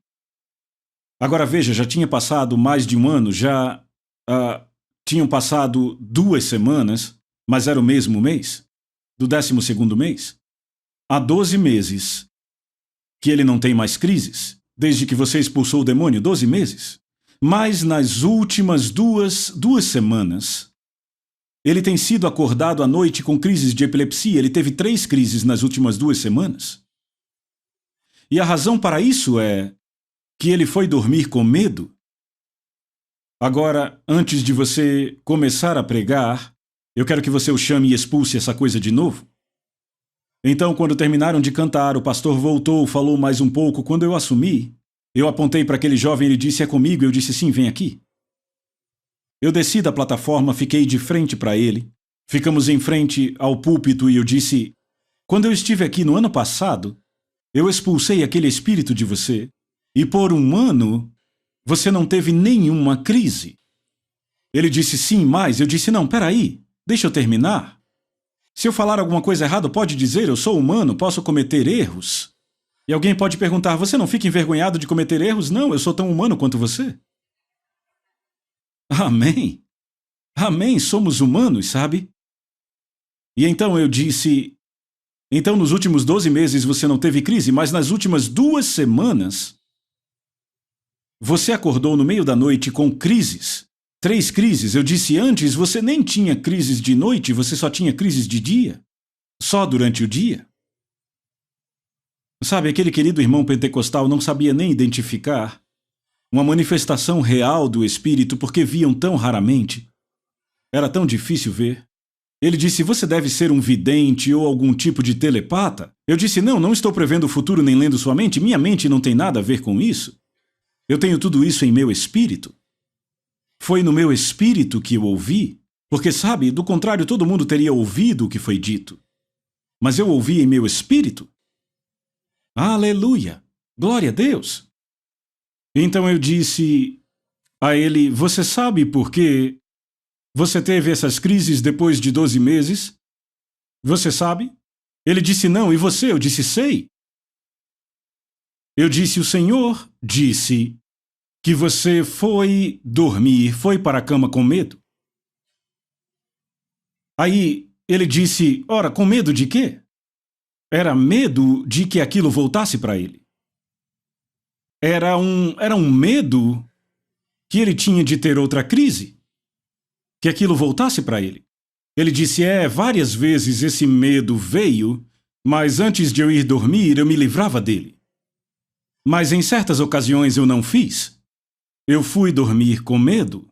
[SPEAKER 1] Agora veja, já tinha passado mais de 1 ano, já tinham passado 2 semanas, mas era o mesmo mês, do 12º mês. Há 12 meses que ele não tem mais crises, desde que você expulsou o demônio, 12 meses. Mas nas últimas duas semanas, ele tem sido acordado à noite com crises de epilepsia. Ele teve 3 crises nas últimas 2 semanas. E a razão para isso é que ele foi dormir com medo. Agora, antes de você começar a pregar, eu quero que você o chame e expulse essa coisa de novo. Então, quando terminaram de cantar, o pastor voltou, falou mais um pouco. Quando eu assumi, eu apontei para aquele jovem, ele disse: é comigo? Eu disse: sim, vem aqui. Eu desci da plataforma, fiquei de frente para ele. Ficamos em frente ao púlpito e eu disse: quando eu estive aqui no ano passado, eu expulsei aquele espírito de você e por 1 ano você não teve nenhuma crise. Ele disse: sim, mas eu disse: não, peraí, deixa eu terminar. Se eu falar alguma coisa errada, pode dizer, eu sou humano, posso cometer erros. E alguém pode perguntar: você não fica envergonhado de cometer erros? Não, eu sou tão humano quanto você. Amém. Amém, somos humanos, sabe? E então eu disse: então nos últimos 12 meses você não teve crise, mas nas últimas 2 semanas você acordou no meio da noite com crises. 3 crises. Eu disse: antes você nem tinha crises de noite, você só tinha crises de dia. Só durante o dia. Sabe, aquele querido irmão pentecostal não sabia nem identificar uma manifestação real do Espírito porque viam tão raramente. Era tão difícil ver. Ele disse: você deve ser um vidente ou algum tipo de telepata. Eu disse: não, não estou prevendo o futuro nem lendo sua mente. Minha mente não tem nada a ver com isso. Eu tenho tudo isso em meu espírito. Foi no meu espírito que eu ouvi, porque, sabe, do contrário todo mundo teria ouvido o que foi dito. Mas eu ouvi em meu espírito. Aleluia! Glória a Deus! Então eu disse a ele: você sabe por que você teve essas crises depois de 12 meses? Você sabe? Ele disse: não, e você? Eu disse: sei. Eu disse: o Senhor disse que você foi dormir, foi para a cama com medo. Aí ele disse: ora, com medo de quê? Era medo de que aquilo voltasse para ele. Era um medo que ele tinha de ter outra crise, que aquilo voltasse para ele. Ele disse: várias vezes esse medo veio, mas antes de eu ir dormir eu me livrava dele. Mas em certas ocasiões eu não fiz. Eu fui dormir com medo,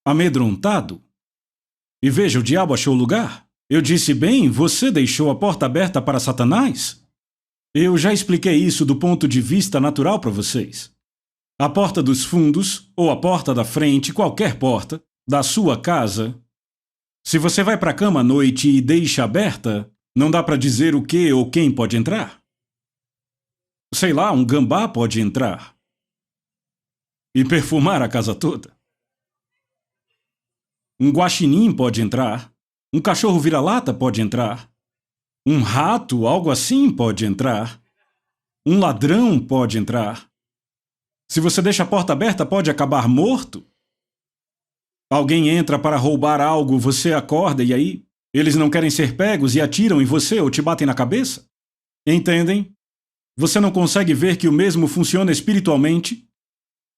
[SPEAKER 1] amedrontado. E veja, o diabo achou lugar. Eu disse: bem, você deixou a porta aberta para Satanás? Eu já expliquei isso do ponto de vista natural para vocês. A porta dos fundos, ou a porta da frente, qualquer porta, da sua casa, se você vai para a cama à noite e deixa aberta, não dá para dizer o que ou quem pode entrar. Sei lá, um gambá pode entrar e perfumar a casa toda. Um guaxinim pode entrar, um cachorro vira-lata pode entrar, um rato, algo assim, pode entrar, um ladrão pode entrar. Se você deixa a porta aberta, pode acabar morto. Alguém entra para roubar algo, você acorda e aí eles não querem ser pegos e atiram em você ou te batem na cabeça? Entendem? Você não consegue ver que o mesmo funciona espiritualmente?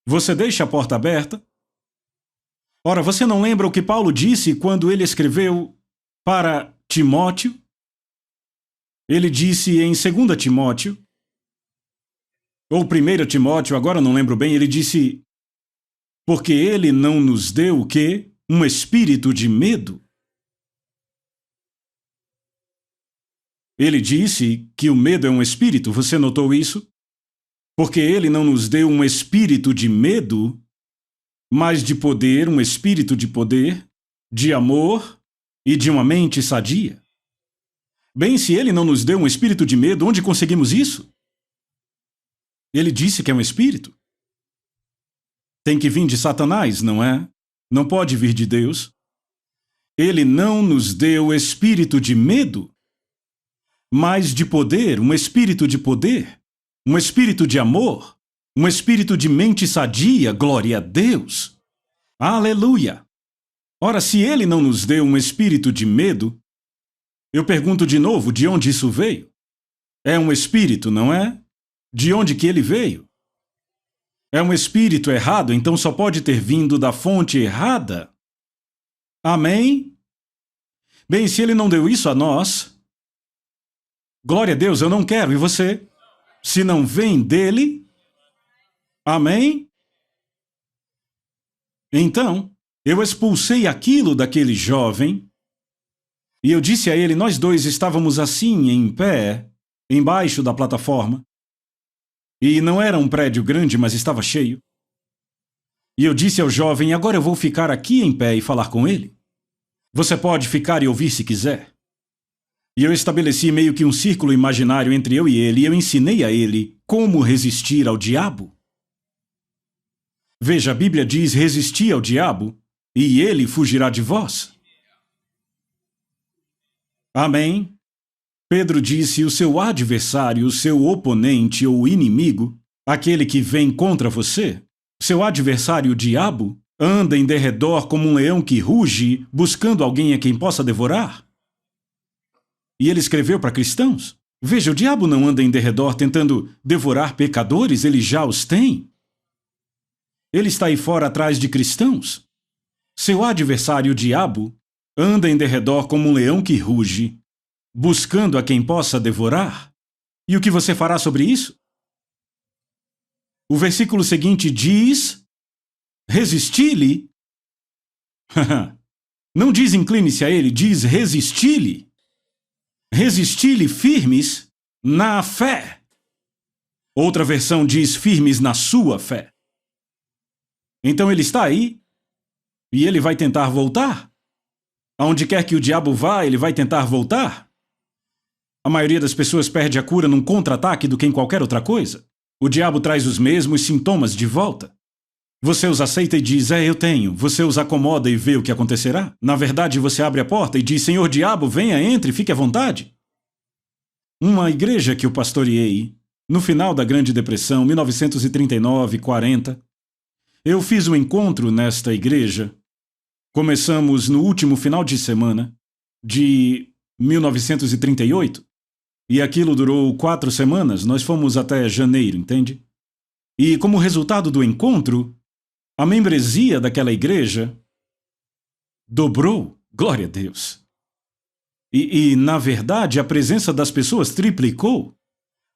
[SPEAKER 1] Você deixa a porta aberta? Ora, você não lembra o que Paulo disse quando ele escreveu para Timóteo? Ele disse em 2 Timóteo, ou 1 Timóteo, agora não lembro bem, ele disse, porque ele não nos deu o quê? Um espírito de medo. Ele disse que o medo é um espírito, você notou isso? Porque ele não nos deu um espírito de medo, mas de poder, um espírito de poder, de amor e de uma mente sadia. Bem, se ele não nos deu um espírito de medo, onde conseguimos isso? Ele disse que é um espírito. Tem que vir de Satanás, não é? Não pode vir de Deus. Ele não nos deu espírito de medo, mas de poder, um espírito de poder, um espírito de amor, um espírito de mente sadia, glória a Deus. Aleluia! Ora, se ele não nos deu um espírito de medo, eu pergunto de novo, de onde isso veio? É um espírito, não é? De onde que ele veio? É um espírito errado, então só pode ter vindo da fonte errada. Amém? Bem, se ele não deu isso a nós, glória a Deus, eu não quero, e você? Se não vem dele, amém? Então, eu expulsei aquilo daquele jovem, e eu disse a ele, nós dois estávamos assim, em pé, embaixo da plataforma, e não era um prédio grande, mas estava cheio. E eu disse ao jovem, agora eu vou ficar aqui em pé e falar com ele. Você pode ficar e ouvir se quiser. E eu estabeleci meio que um círculo imaginário entre eu e ele, e eu ensinei a ele como resistir ao diabo. Veja, a Bíblia diz, resisti ao diabo, e ele fugirá de vós. Amém? Pedro disse, o seu adversário, o seu oponente ou inimigo, aquele que vem contra você, seu adversário, o diabo, anda em derredor como um leão que ruge, buscando alguém a quem possa devorar. E ele escreveu para cristãos. Veja, o diabo não anda em derredor tentando devorar pecadores, ele já os tem. Ele está aí fora atrás de cristãos. Seu adversário, o diabo, anda em derredor como um leão que ruge, buscando a quem possa devorar. E o que você fará sobre isso? O versículo seguinte diz, resisti-lhe. Não diz incline-se a ele, diz resisti-lhe. Resisti-lhe firmes na fé. Outra versão diz firmes na sua fé. Então ele está aí e ele vai tentar voltar. Aonde quer que o diabo vá, ele vai tentar voltar. A maioria das pessoas perde a cura num contra-ataque do que em qualquer outra coisa. O diabo traz os mesmos sintomas de volta. Você os aceita e diz, eu tenho. Você os acomoda e vê o que acontecerá. Na verdade, você abre a porta e diz, Senhor diabo, venha, entre, fique à vontade. Uma igreja que eu pastoreei, no final da Grande Depressão, 1939, 40, eu fiz um encontro nesta igreja. Começamos no último final de semana de 1938. E aquilo durou 4 semanas, nós fomos até janeiro, entende? E como resultado do encontro, a membresia daquela igreja dobrou, glória a Deus. Na verdade, a presença das pessoas triplicou.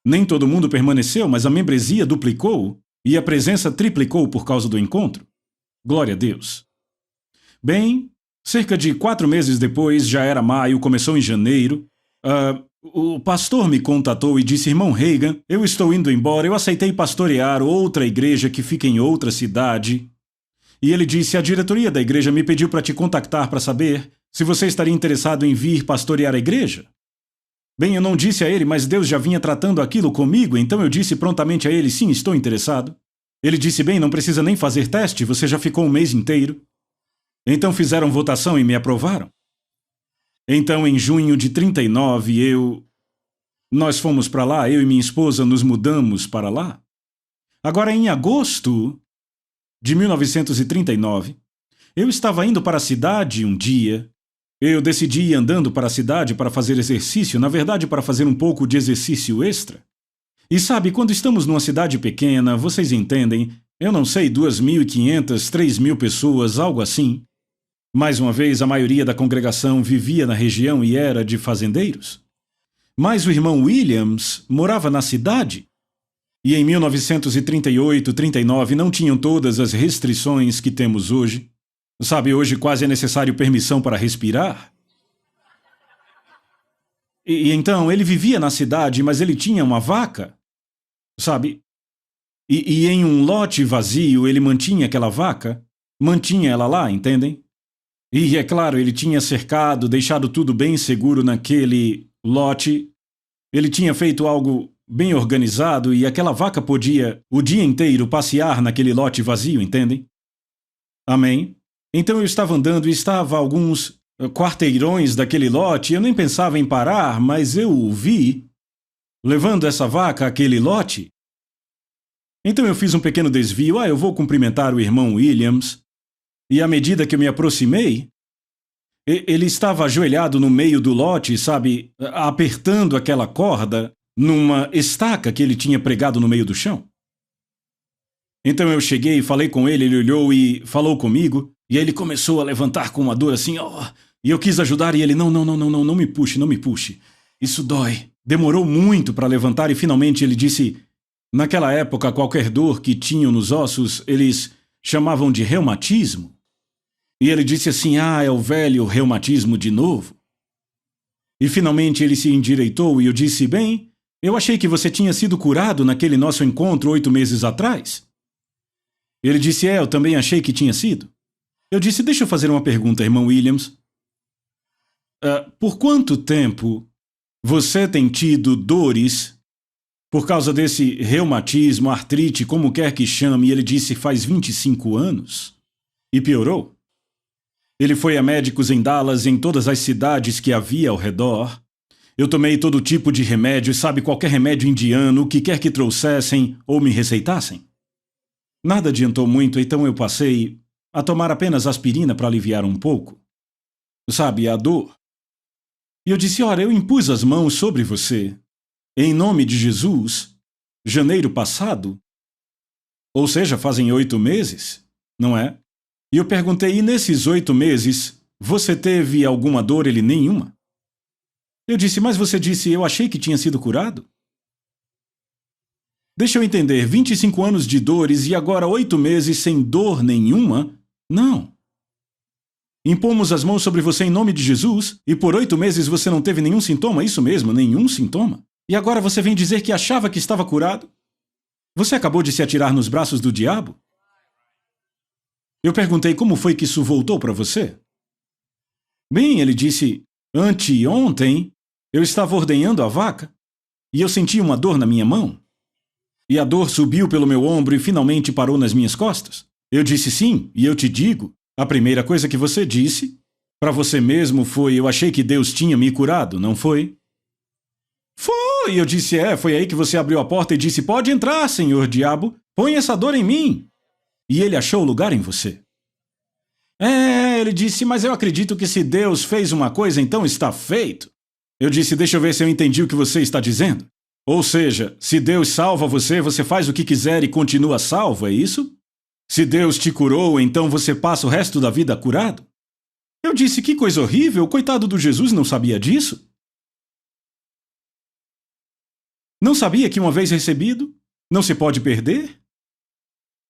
[SPEAKER 1] Nem todo mundo permaneceu, mas a membresia duplicou e a presença triplicou por causa do encontro. Glória a Deus. Bem, cerca de 4 meses depois, já era maio, começou em janeiro, o pastor me contatou e disse, irmão Reagan, eu estou indo embora, eu aceitei pastorear outra igreja que fica em outra cidade. E ele disse, a diretoria da igreja me pediu para te contactar para saber se você estaria interessado em vir pastorear a igreja. Bem, eu não disse a ele, mas Deus já vinha tratando aquilo comigo, então eu disse prontamente a ele, sim, estou interessado. Ele disse, bem, não precisa nem fazer teste, você já ficou 1 mês inteiro. Então fizeram votação e me aprovaram. Então, em junho de 39, nós fomos para lá, eu e minha esposa nos mudamos para lá. Agora, em agosto de 1939, eu estava indo para a cidade um dia. Eu decidi ir andando para a cidade para fazer exercício, na verdade, para fazer um pouco de exercício extra. E sabe, quando estamos numa cidade pequena, vocês entendem, eu não sei, 2.500, 3.000 pessoas, algo assim. Mais uma vez, a maioria da congregação vivia na região e era de fazendeiros. Mas o irmão Williams morava na cidade. E em 1938, 39 não tinham todas as restrições que temos hoje. Sabe, hoje quase é necessário permissão para respirar. E então ele vivia na cidade, mas ele tinha uma vaca, sabe? E em um lote vazio ele mantinha aquela vaca, mantinha ela lá, entendem? E é claro, ele tinha cercado, deixado tudo bem seguro naquele lote. Ele tinha feito algo bem organizado e aquela vaca podia o dia inteiro passear naquele lote vazio, entendem? Amém? Então eu estava andando e estava a alguns quarteirões daquele lote, eu nem pensava em parar, mas eu o vi levando essa vaca àquele lote. Então eu fiz um pequeno desvio, eu vou cumprimentar o irmão Williams, e à medida que eu me aproximei, ele estava ajoelhado no meio do lote, sabe, apertando aquela corda numa estaca que ele tinha pregado no meio do chão. Então eu cheguei, falei com ele, ele olhou e falou comigo, e aí ele começou a levantar com uma dor assim, e eu quis ajudar, e ele, não me puxe, isso dói. Demorou muito para levantar e finalmente ele disse, naquela época qualquer dor que tinham nos ossos, eles chamavam de reumatismo. E ele disse assim, é o velho reumatismo de novo. E finalmente ele se endireitou e eu disse, bem, eu achei que você tinha sido curado naquele nosso encontro 8 meses atrás. Ele disse, eu também achei que tinha sido. Eu disse, deixa eu fazer uma pergunta, irmão Williams. Por quanto tempo você tem tido dores por causa desse reumatismo, artrite, como quer que chame? E ele disse, faz 25 anos. E piorou. Ele foi a médicos em Dallas, em todas as cidades que havia ao redor. Eu tomei todo tipo de remédio, sabe, qualquer remédio indiano, o que quer que trouxessem ou me receitassem. Nada adiantou muito, então eu passei a tomar apenas aspirina para aliviar um pouco. Sabe, a dor. E eu disse, olha, eu impus as mãos sobre você, em nome de Jesus, janeiro passado. Ou seja, fazem 8 meses, não é? E eu perguntei, e nesses 8 meses, você teve alguma dor? Ele, nenhuma. Eu disse, mas você disse, eu achei que tinha sido curado? Deixa eu entender, 25 anos de dores e agora 8 meses sem dor nenhuma? Não. Impomos as mãos sobre você em nome de Jesus e por 8 meses você não teve nenhum sintoma? Isso mesmo, nenhum sintoma. E agora você vem dizer que achava que estava curado? Você acabou de se atirar nos braços do diabo? Eu perguntei como foi que isso voltou para você. Bem, ele disse, anteontem eu estava ordenhando a vaca e eu senti uma dor na minha mão. E a dor subiu pelo meu ombro e finalmente parou nas minhas costas. Eu disse sim, e eu te digo, a primeira coisa que você disse para você mesmo foi, eu achei que Deus tinha me curado, não foi? Foi, eu disse, foi aí que você abriu a porta e disse, pode entrar, senhor diabo, põe essa dor em mim. E ele achou lugar em você. Ele disse, mas eu acredito que se Deus fez uma coisa, então está feito. Eu disse, deixa eu ver se eu entendi o que você está dizendo. Ou seja, se Deus salva você, você faz o que quiser e continua salvo, é isso? Se Deus te curou, então você passa o resto da vida curado? Eu disse, que coisa horrível, o coitado do Jesus não sabia disso. Não sabia que uma vez recebido, não se pode perder?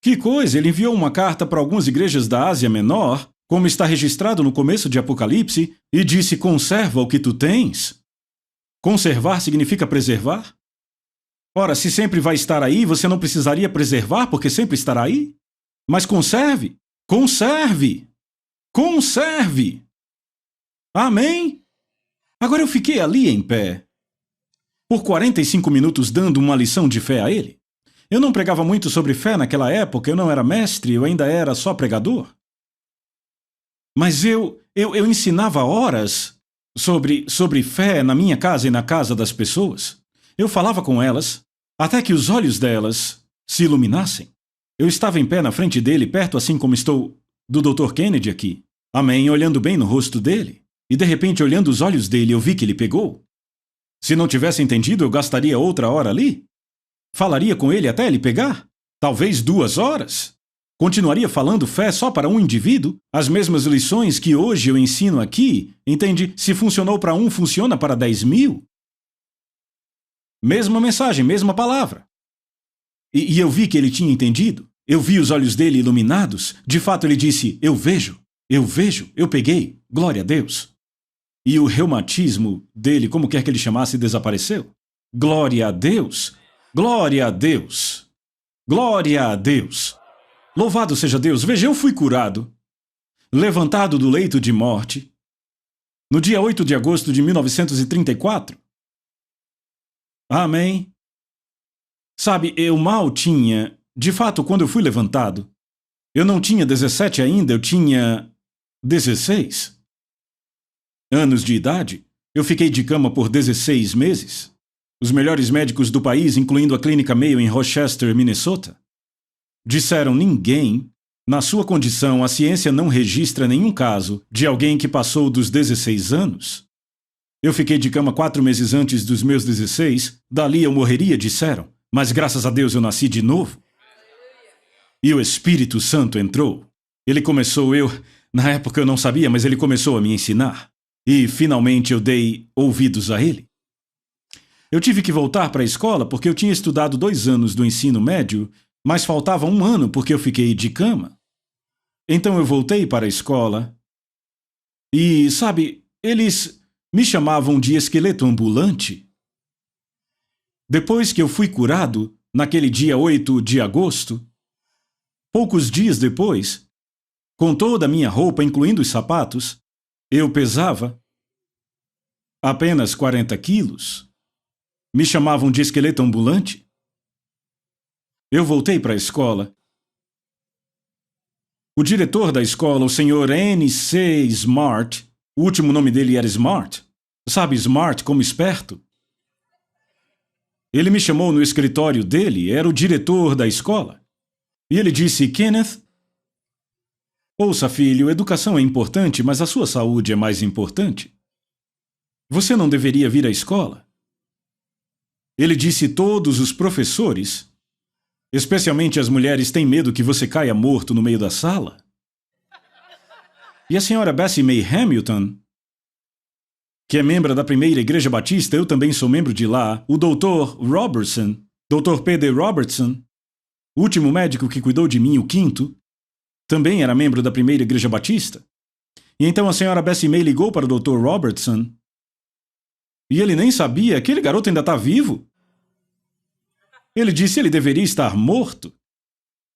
[SPEAKER 1] Que coisa, ele enviou uma carta para algumas igrejas da Ásia Menor, como está registrado no começo de Apocalipse, e disse, conserva o que tu tens. Conservar significa preservar? Ora, se sempre vai estar aí, você não precisaria preservar porque sempre estará aí? Mas conserve! Conserve! Conserve! Amém? Agora eu fiquei ali em pé, por 45 minutos dando uma lição de fé a ele. Eu não pregava muito sobre fé naquela época, eu não era mestre, eu ainda era só pregador. Mas eu ensinava horas sobre fé na minha casa e na casa das pessoas. Eu falava com elas, até que os olhos delas se iluminassem. Eu estava em pé na frente dele, perto assim como estou do Dr. Kennedy aqui. Amém, olhando bem no rosto dele. E de repente, olhando os olhos dele, eu vi que ele pegou. Se não tivesse entendido, eu gastaria outra hora ali. Falaria com ele até ele pegar? Talvez 2 horas. Continuaria falando fé só para um indivíduo? As mesmas lições que hoje eu ensino aqui, entende? Se funcionou para um, funciona para 10.000. Mesma mensagem, mesma palavra. E eu vi que ele tinha entendido. Eu vi os olhos dele iluminados. De fato, ele disse, eu vejo, eu peguei, glória a Deus. E o reumatismo dele, como quer que ele chamasse, desapareceu. Glória a Deus, glória a Deus, glória a Deus. Louvado seja Deus. Veja, eu fui curado, levantado do leito de morte, no dia 8 de agosto de 1934. Amém. Sabe, eu mal tinha... De fato, quando eu fui levantado, eu não tinha 17 ainda, eu tinha 16 anos de idade. Eu fiquei de cama por 16 meses. Os melhores médicos do país, incluindo a Clínica Mayo em Rochester, Minnesota, disseram ninguém, na sua condição, a ciência não registra nenhum caso de alguém que passou dos 16 anos. Eu fiquei de cama 4 meses antes dos meus 16, dali eu morreria, disseram, mas graças a Deus eu nasci de novo. E o Espírito Santo entrou. Ele começou, na época eu não sabia, mas ele começou a me ensinar. E finalmente eu dei ouvidos a ele. Eu tive que voltar para a escola porque eu tinha estudado 2 anos do ensino médio, mas faltava 1 ano porque eu fiquei de cama. Então eu voltei para a escola e, sabe, eles me chamavam de esqueleto ambulante. Depois que eu fui curado, naquele dia 8 de agosto, poucos dias depois, com toda a minha roupa, incluindo os sapatos, eu pesava apenas 40 quilos. Me chamavam de esqueleto ambulante. Eu voltei para a escola. O diretor da escola, o senhor N.C. Smart, o último nome dele era Smart. Sabe, Smart como esperto? Ele me chamou no escritório dele, era o diretor da escola. E ele disse, Kenneth, ouça, filho, educação é importante, mas a sua saúde é mais importante. Você não deveria vir à escola. Ele disse, todos os professores, especialmente as mulheres, têm medo que você caia morto no meio da sala. E a senhora Bessie May Hamilton, que é membro da primeira Igreja Batista, eu também sou membro de lá, o Dr. Robertson, Dr. P.D. Robertson, o último médico que cuidou de mim, o 5º, também era membro da primeira Igreja Batista. E então a senhora Bessie May ligou para o Dr. Robertson e ele nem sabia, aquele garoto ainda está vivo. Ele disse ele deveria estar morto.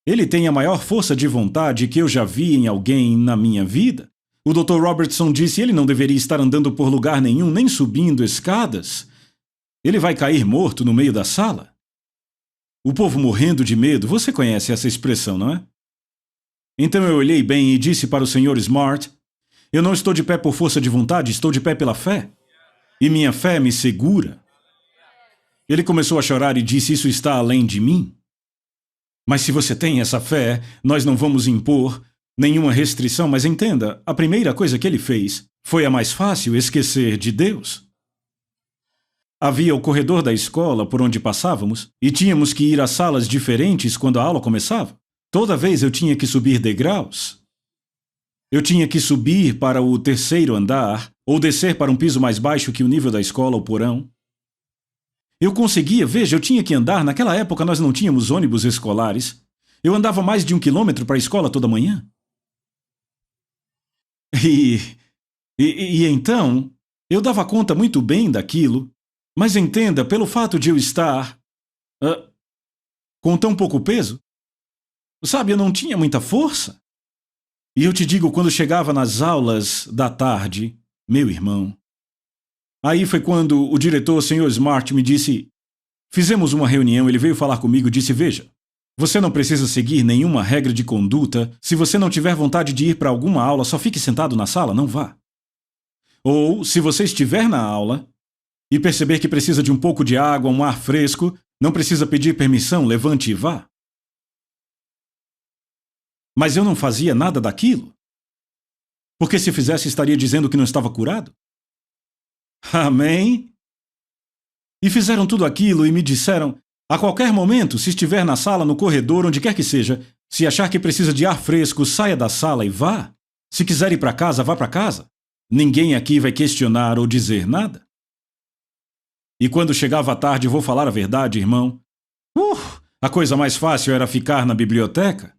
[SPEAKER 1] Ele tem a maior força de vontade que eu já vi em alguém na minha vida. O Dr. Robertson disse ele não deveria estar andando por lugar nenhum, nem subindo escadas. Ele vai cair morto no meio da sala. O povo morrendo de medo, você conhece essa expressão, não é? Então eu olhei bem e disse para o Sr. Smart, eu não estou de pé por força de vontade, estou de pé pela fé. E minha fé me segura. Ele começou a chorar e disse, isso está além de mim. Mas se você tem essa fé, nós não vamos impor nenhuma restrição, mas entenda, a primeira coisa que ele fez foi a mais fácil, esquecer de Deus. Havia o corredor da escola por onde passávamos e tínhamos que ir a salas diferentes quando a aula começava. Toda vez eu tinha que subir degraus. Eu tinha que subir para o 3º andar ou descer para um piso mais baixo que o nível da escola, o porão. Eu conseguia, veja, eu tinha que andar, naquela época nós não tínhamos ônibus escolares. Eu andava mais de 1 quilômetro para a escola toda manhã. E então, eu dava conta muito bem daquilo, mas entenda, pelo fato de eu estar com tão pouco peso, sabe, eu não tinha muita força. E eu te digo, quando chegava nas aulas da tarde, meu irmão, aí foi quando o diretor, o Sr. Smart, me disse, fizemos uma reunião, ele veio falar comigo e disse, veja, você não precisa seguir nenhuma regra de conduta, se você não tiver vontade de ir para alguma aula, só fique sentado na sala, não vá. Ou, se você estiver na aula e perceber que precisa de um pouco de água, um ar fresco, não precisa pedir permissão, levante e vá. Mas eu não fazia nada daquilo. Porque se fizesse, estaria dizendo que não estava curado. Amém? E fizeram tudo aquilo e me disseram, a qualquer momento, se estiver na sala, no corredor, onde quer que seja, se achar que precisa de ar fresco, saia da sala e vá. Se quiser ir para casa, vá para casa. Ninguém aqui vai questionar ou dizer nada. E quando chegava a tarde, vou falar a verdade, irmão, a coisa mais fácil era ficar na biblioteca,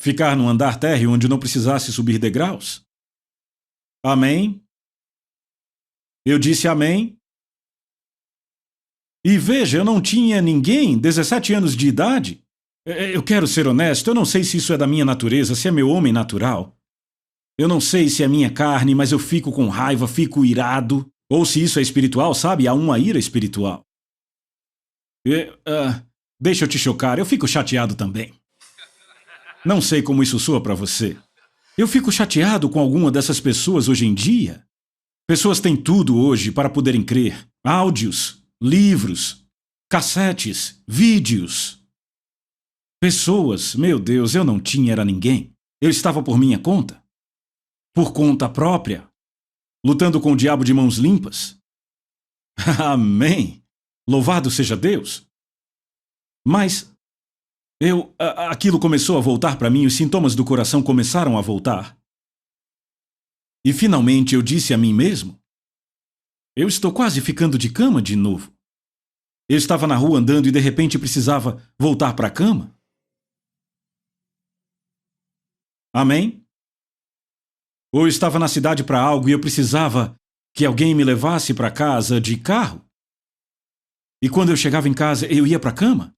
[SPEAKER 1] ficar num andar térreo onde não precisasse subir degraus. Amém? Eu disse amém. E veja, eu não tinha ninguém, 17 anos de idade. Eu quero ser honesto, eu não sei se isso é da minha natureza, se é meu homem natural. Eu não sei se é minha carne, mas eu fico com raiva, fico irado. Ou se isso é espiritual, sabe? Há uma ira espiritual. Deixa eu te chocar, eu fico chateado também. Não sei como isso soa para você. Eu fico chateado com alguma dessas pessoas hoje em dia. Pessoas têm tudo hoje para poderem crer. Áudios, livros, cassetes, vídeos. Pessoas, meu Deus, eu não tinha era ninguém. Eu estava por minha conta. Por conta própria. Lutando com o diabo de mãos limpas. Amém. Louvado seja Deus. Mas aquilo começou a voltar para mim, os sintomas do coração começaram a voltar. E finalmente eu disse a mim mesmo, eu estou quase ficando de cama de novo. Eu estava na rua andando e de repente precisava voltar para a cama. Amém? Ou eu estava na cidade para algo e eu precisava que alguém me levasse para casa de carro. E quando eu chegava em casa, eu ia para a cama.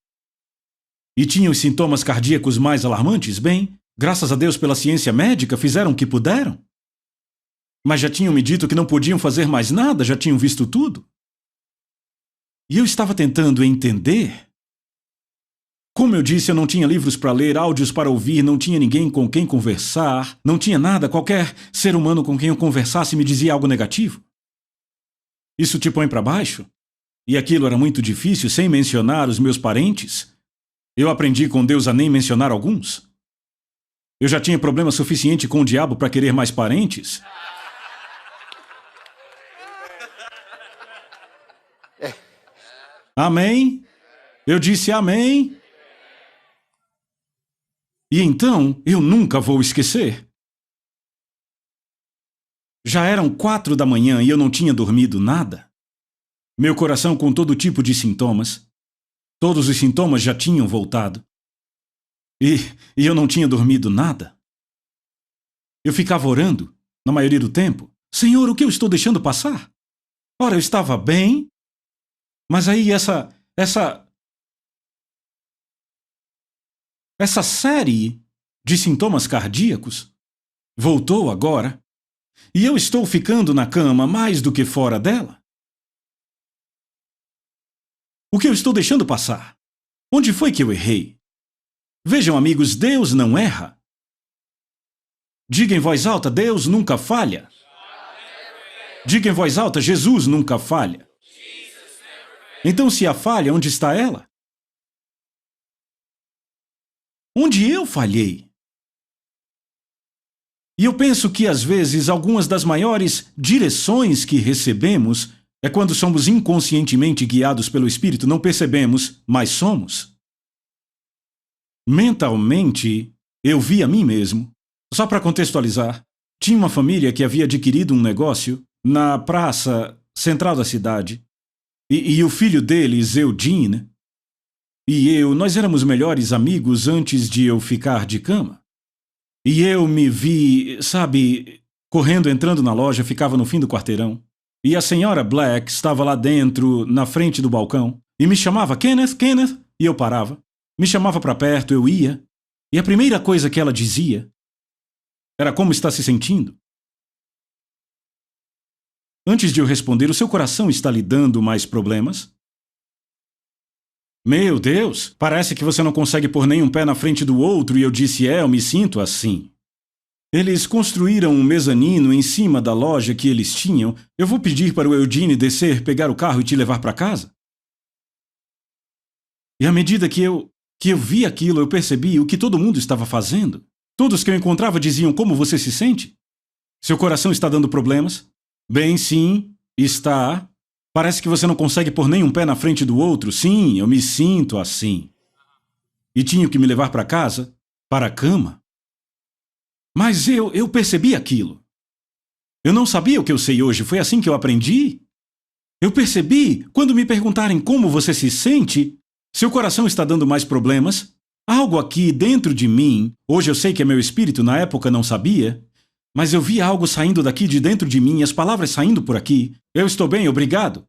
[SPEAKER 1] E tinha os sintomas cardíacos mais alarmantes, bem, graças a Deus pela ciência médica, fizeram o que puderam. Mas já tinham me dito que não podiam fazer mais nada, já tinham visto tudo. E eu estava tentando entender. Como eu disse, eu não tinha livros para ler, áudios para ouvir, não tinha ninguém com quem conversar, não tinha nada, qualquer ser humano com quem eu conversasse me dizia algo negativo. Isso te põe para baixo? E aquilo era muito difícil, sem mencionar os meus parentes. Eu aprendi com Deus a nem mencionar alguns. Eu já tinha problema suficiente com o diabo para querer mais parentes. Amém? Eu disse amém. E então, eu nunca vou esquecer. Já eram 4 da manhã e eu não tinha dormido nada. Meu coração com todo tipo de sintomas. Todos os sintomas já tinham voltado. E eu não tinha dormido nada. Eu ficava orando, na maioria do tempo. Senhor, o que eu estou deixando passar? Ora, eu estava bem, mas aí essa série de sintomas cardíacos voltou agora, e eu estou ficando na cama mais do que fora dela. O que eu estou deixando passar? Onde foi que eu errei? Vejam, amigos, Deus não erra. Diga em voz alta, Deus nunca falha. Diga em voz alta, Jesus nunca falha. Então, se há falha, onde está ela? Onde eu falhei? E eu penso que, às vezes, algumas das maiores direções que recebemos é quando somos inconscientemente guiados pelo Espírito, não percebemos, mas somos. Mentalmente, eu vi a mim mesmo. Só para contextualizar, tinha uma família que havia adquirido um negócio na praça central da cidade. E o filho deles, Eugene, nós éramos melhores amigos antes de eu ficar de cama. E eu me vi, sabe, correndo, entrando na loja, ficava no fim do quarteirão. E a senhora Black estava lá dentro, na frente do balcão, e me chamava, Kenneth, Kenneth, e eu parava. Me chamava para perto, eu ia. E a primeira coisa que ela dizia era como está se sentindo. Antes de eu responder, o seu coração está lhe dando mais problemas? Meu Deus, parece que você não consegue pôr nenhum pé na frente do outro, e eu disse, eu me sinto assim. Eles construíram um mezanino em cima da loja que eles tinham. Eu vou pedir para o Eugene descer, pegar o carro e te levar para casa? E à medida que eu vi aquilo, eu percebi o que todo mundo estava fazendo. Todos que eu encontrava diziam, como você se sente? Seu coração está dando problemas? Bem, sim, está. Parece que você não consegue pôr nenhum pé na frente do outro. Sim, eu me sinto assim. E tinha que me levar para casa, para a cama. Mas eu percebi aquilo. Eu não sabia o que eu sei hoje, foi assim que eu aprendi. Eu percebi, quando me perguntarem como você se sente, seu coração está dando mais problemas? Algo aqui dentro de mim, hoje eu sei que é meu espírito, na época não sabia, mas eu vi algo saindo daqui de dentro de mim, as palavras saindo por aqui. Eu estou bem, obrigado.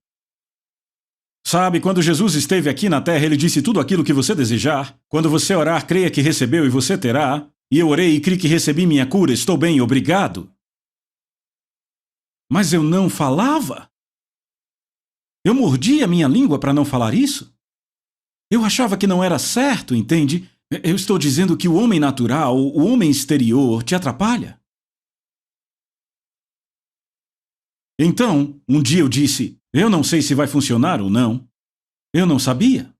[SPEAKER 1] Sabe, quando Jesus esteve aqui na terra, ele disse tudo aquilo que você desejar. Quando você orar, creia que recebeu e você terá. E eu orei e criei que recebi minha cura, estou bem, obrigado. Mas eu não falava. Eu mordia a minha língua para não falar isso. Eu achava que não era certo, entende? Eu estou dizendo que o homem natural, o homem exterior, te atrapalha. Então, um dia eu disse, eu não sei se vai funcionar ou não. Eu não sabia.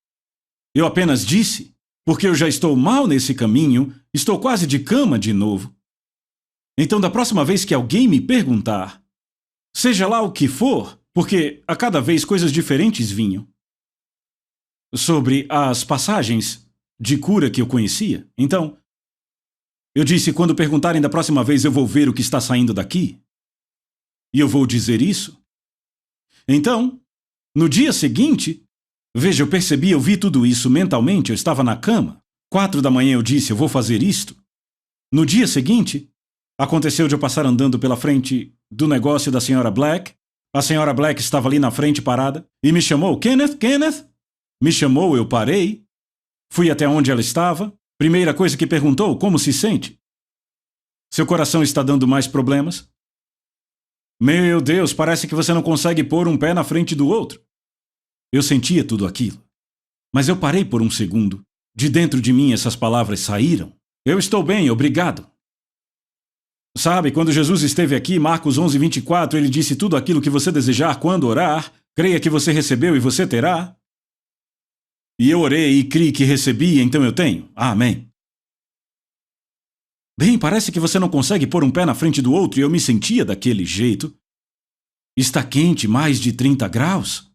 [SPEAKER 1] Eu apenas disse, porque eu já estou mal nesse caminho, estou quase de cama de novo. Então, da próxima vez que alguém me perguntar, seja lá o que for, porque a cada vez coisas diferentes vinham, sobre as passagens de cura que eu conhecia. Então, eu disse, quando perguntarem da próxima vez, eu vou ver o que está saindo daqui. E eu vou dizer isso. Então, no dia seguinte, veja, eu percebi, eu vi tudo isso mentalmente, eu estava na cama. 4 da manhã eu disse, eu vou fazer isto. No dia seguinte, aconteceu de eu passar andando pela frente do negócio da senhora Black. A senhora Black estava ali na frente parada e me chamou, Kenneth, Kenneth. Me chamou, eu parei. Fui até onde ela estava. Primeira coisa que perguntou, como se sente? Seu coração está dando mais problemas? Meu Deus, parece que você não consegue pôr um pé na frente do outro. Eu sentia tudo aquilo. Mas eu parei por um segundo. De dentro de mim essas palavras saíram. Eu estou bem, obrigado. Sabe, quando Jesus esteve aqui, Marcos 11:24, ele disse tudo aquilo que você desejar quando orar, creia que você recebeu e você terá. E eu orei e criei que recebi, então eu tenho. Amém. Bem, parece que você não consegue pôr um pé na frente do outro e eu me sentia daquele jeito. Está quente, mais de 30 graus.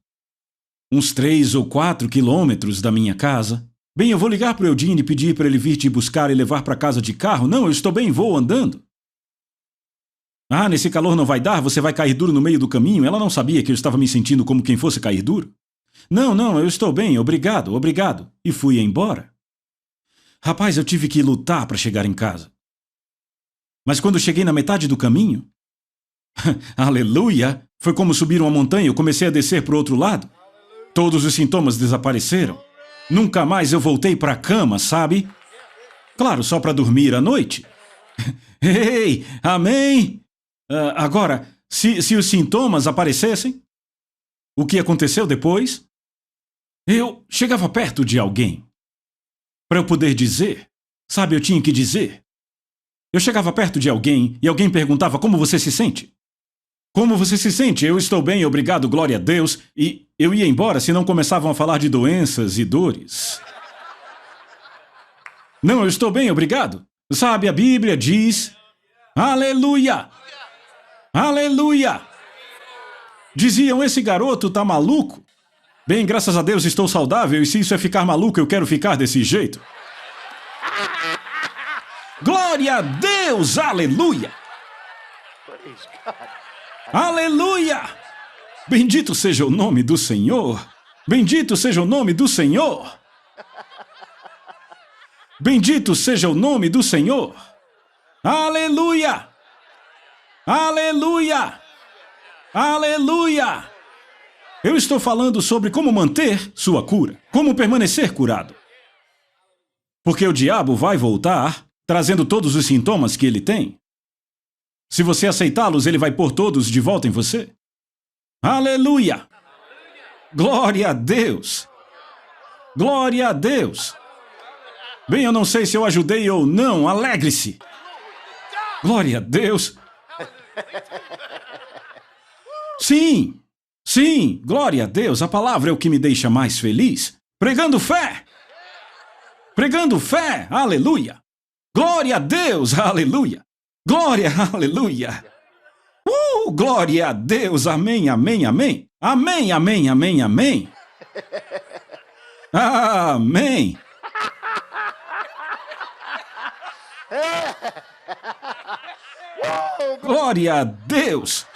[SPEAKER 1] Uns 3 ou 4 quilômetros da minha casa. Bem, eu vou ligar para o Eudine e pedir para ele vir te buscar e levar para casa de carro. Não, eu estou bem, vou andando. Ah, nesse calor não vai dar, você vai cair duro no meio do caminho. Ela não sabia que eu estava me sentindo como quem fosse cair duro. Não, eu estou bem, obrigado, obrigado. E fui embora. Rapaz, eu tive que lutar para chegar em casa. Mas quando cheguei na metade do caminho, aleluia, foi como subir uma montanha, eu comecei a descer para o outro lado. Todos os sintomas desapareceram. Nunca mais eu voltei para a cama, sabe? Claro, só para dormir à noite. Ei, amém? Agora, se os sintomas aparecessem, o que aconteceu depois? Eu chegava perto de alguém. Para eu poder dizer, sabe, eu tinha que dizer. Eu chegava perto de alguém e alguém perguntava como você se sente. Como você se sente? Eu estou bem, obrigado, glória a Deus. E eu ia embora se não começavam a falar de doenças e dores. Não, eu estou bem, obrigado. Sabe, a Bíblia diz... Aleluia! Aleluia! Diziam, esse garoto tá maluco. Bem, graças a Deus estou saudável e se isso é ficar maluco, eu quero ficar desse jeito. Glória a Deus! Aleluia! Aleluia! Bendito seja o nome do Senhor! Bendito seja o nome do Senhor! Bendito seja o nome do Senhor! Aleluia! Aleluia! Aleluia! Eu estou falando sobre como manter sua cura, como permanecer curado. Porque o diabo vai voltar, trazendo todos os sintomas que ele tem. Se você aceitá-los, ele vai pôr todos de volta em você. Aleluia! Glória a Deus! Glória a Deus! Bem, eu não sei se eu ajudei ou não, alegre-se! Glória a Deus! Sim! Sim! Glória a Deus! A palavra é o que me deixa mais feliz. Pregando fé! Pregando fé! Aleluia! Glória a Deus! Aleluia! Glória! Aleluia! Glória a Deus! Amém, amém, amém! Amém, amém, amém, amém! Amém! Glória a Deus!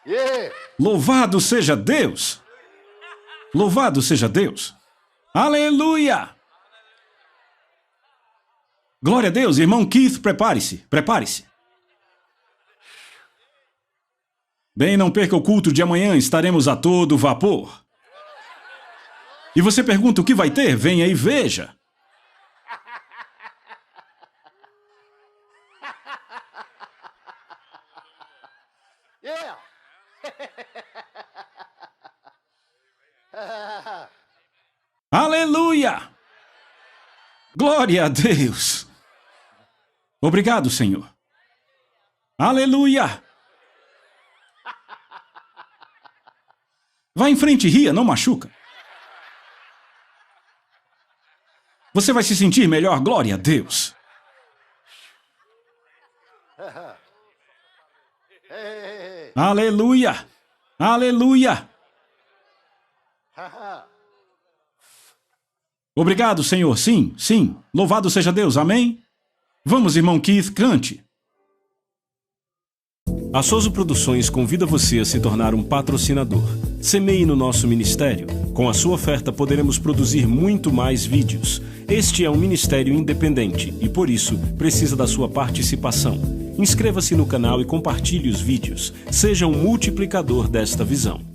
[SPEAKER 2] Yeah.
[SPEAKER 1] Louvado seja Deus! Louvado seja Deus! Aleluia! Glória a Deus, irmão Keith, prepare-se, prepare-se. Bem, não perca o culto de amanhã, estaremos a todo vapor. E você pergunta o que vai ter? Venha e veja.
[SPEAKER 2] Yeah.
[SPEAKER 1] Aleluia! Glória a Deus! Obrigado, Senhor. Aleluia! Vá em frente e ria, não machuca. Você vai se sentir melhor, glória a Deus. Aleluia! Aleluia! Obrigado, Senhor. Sim, sim. Louvado seja Deus. Amém? Vamos, irmão Keith, cante.
[SPEAKER 3] A Soso Produções convida você a se tornar um patrocinador. Semeie no nosso ministério. Com a sua oferta poderemos produzir muito mais vídeos. Este é um ministério independente e, por isso, precisa da sua participação. Inscreva-se no canal e compartilhe os vídeos. Seja um multiplicador desta visão.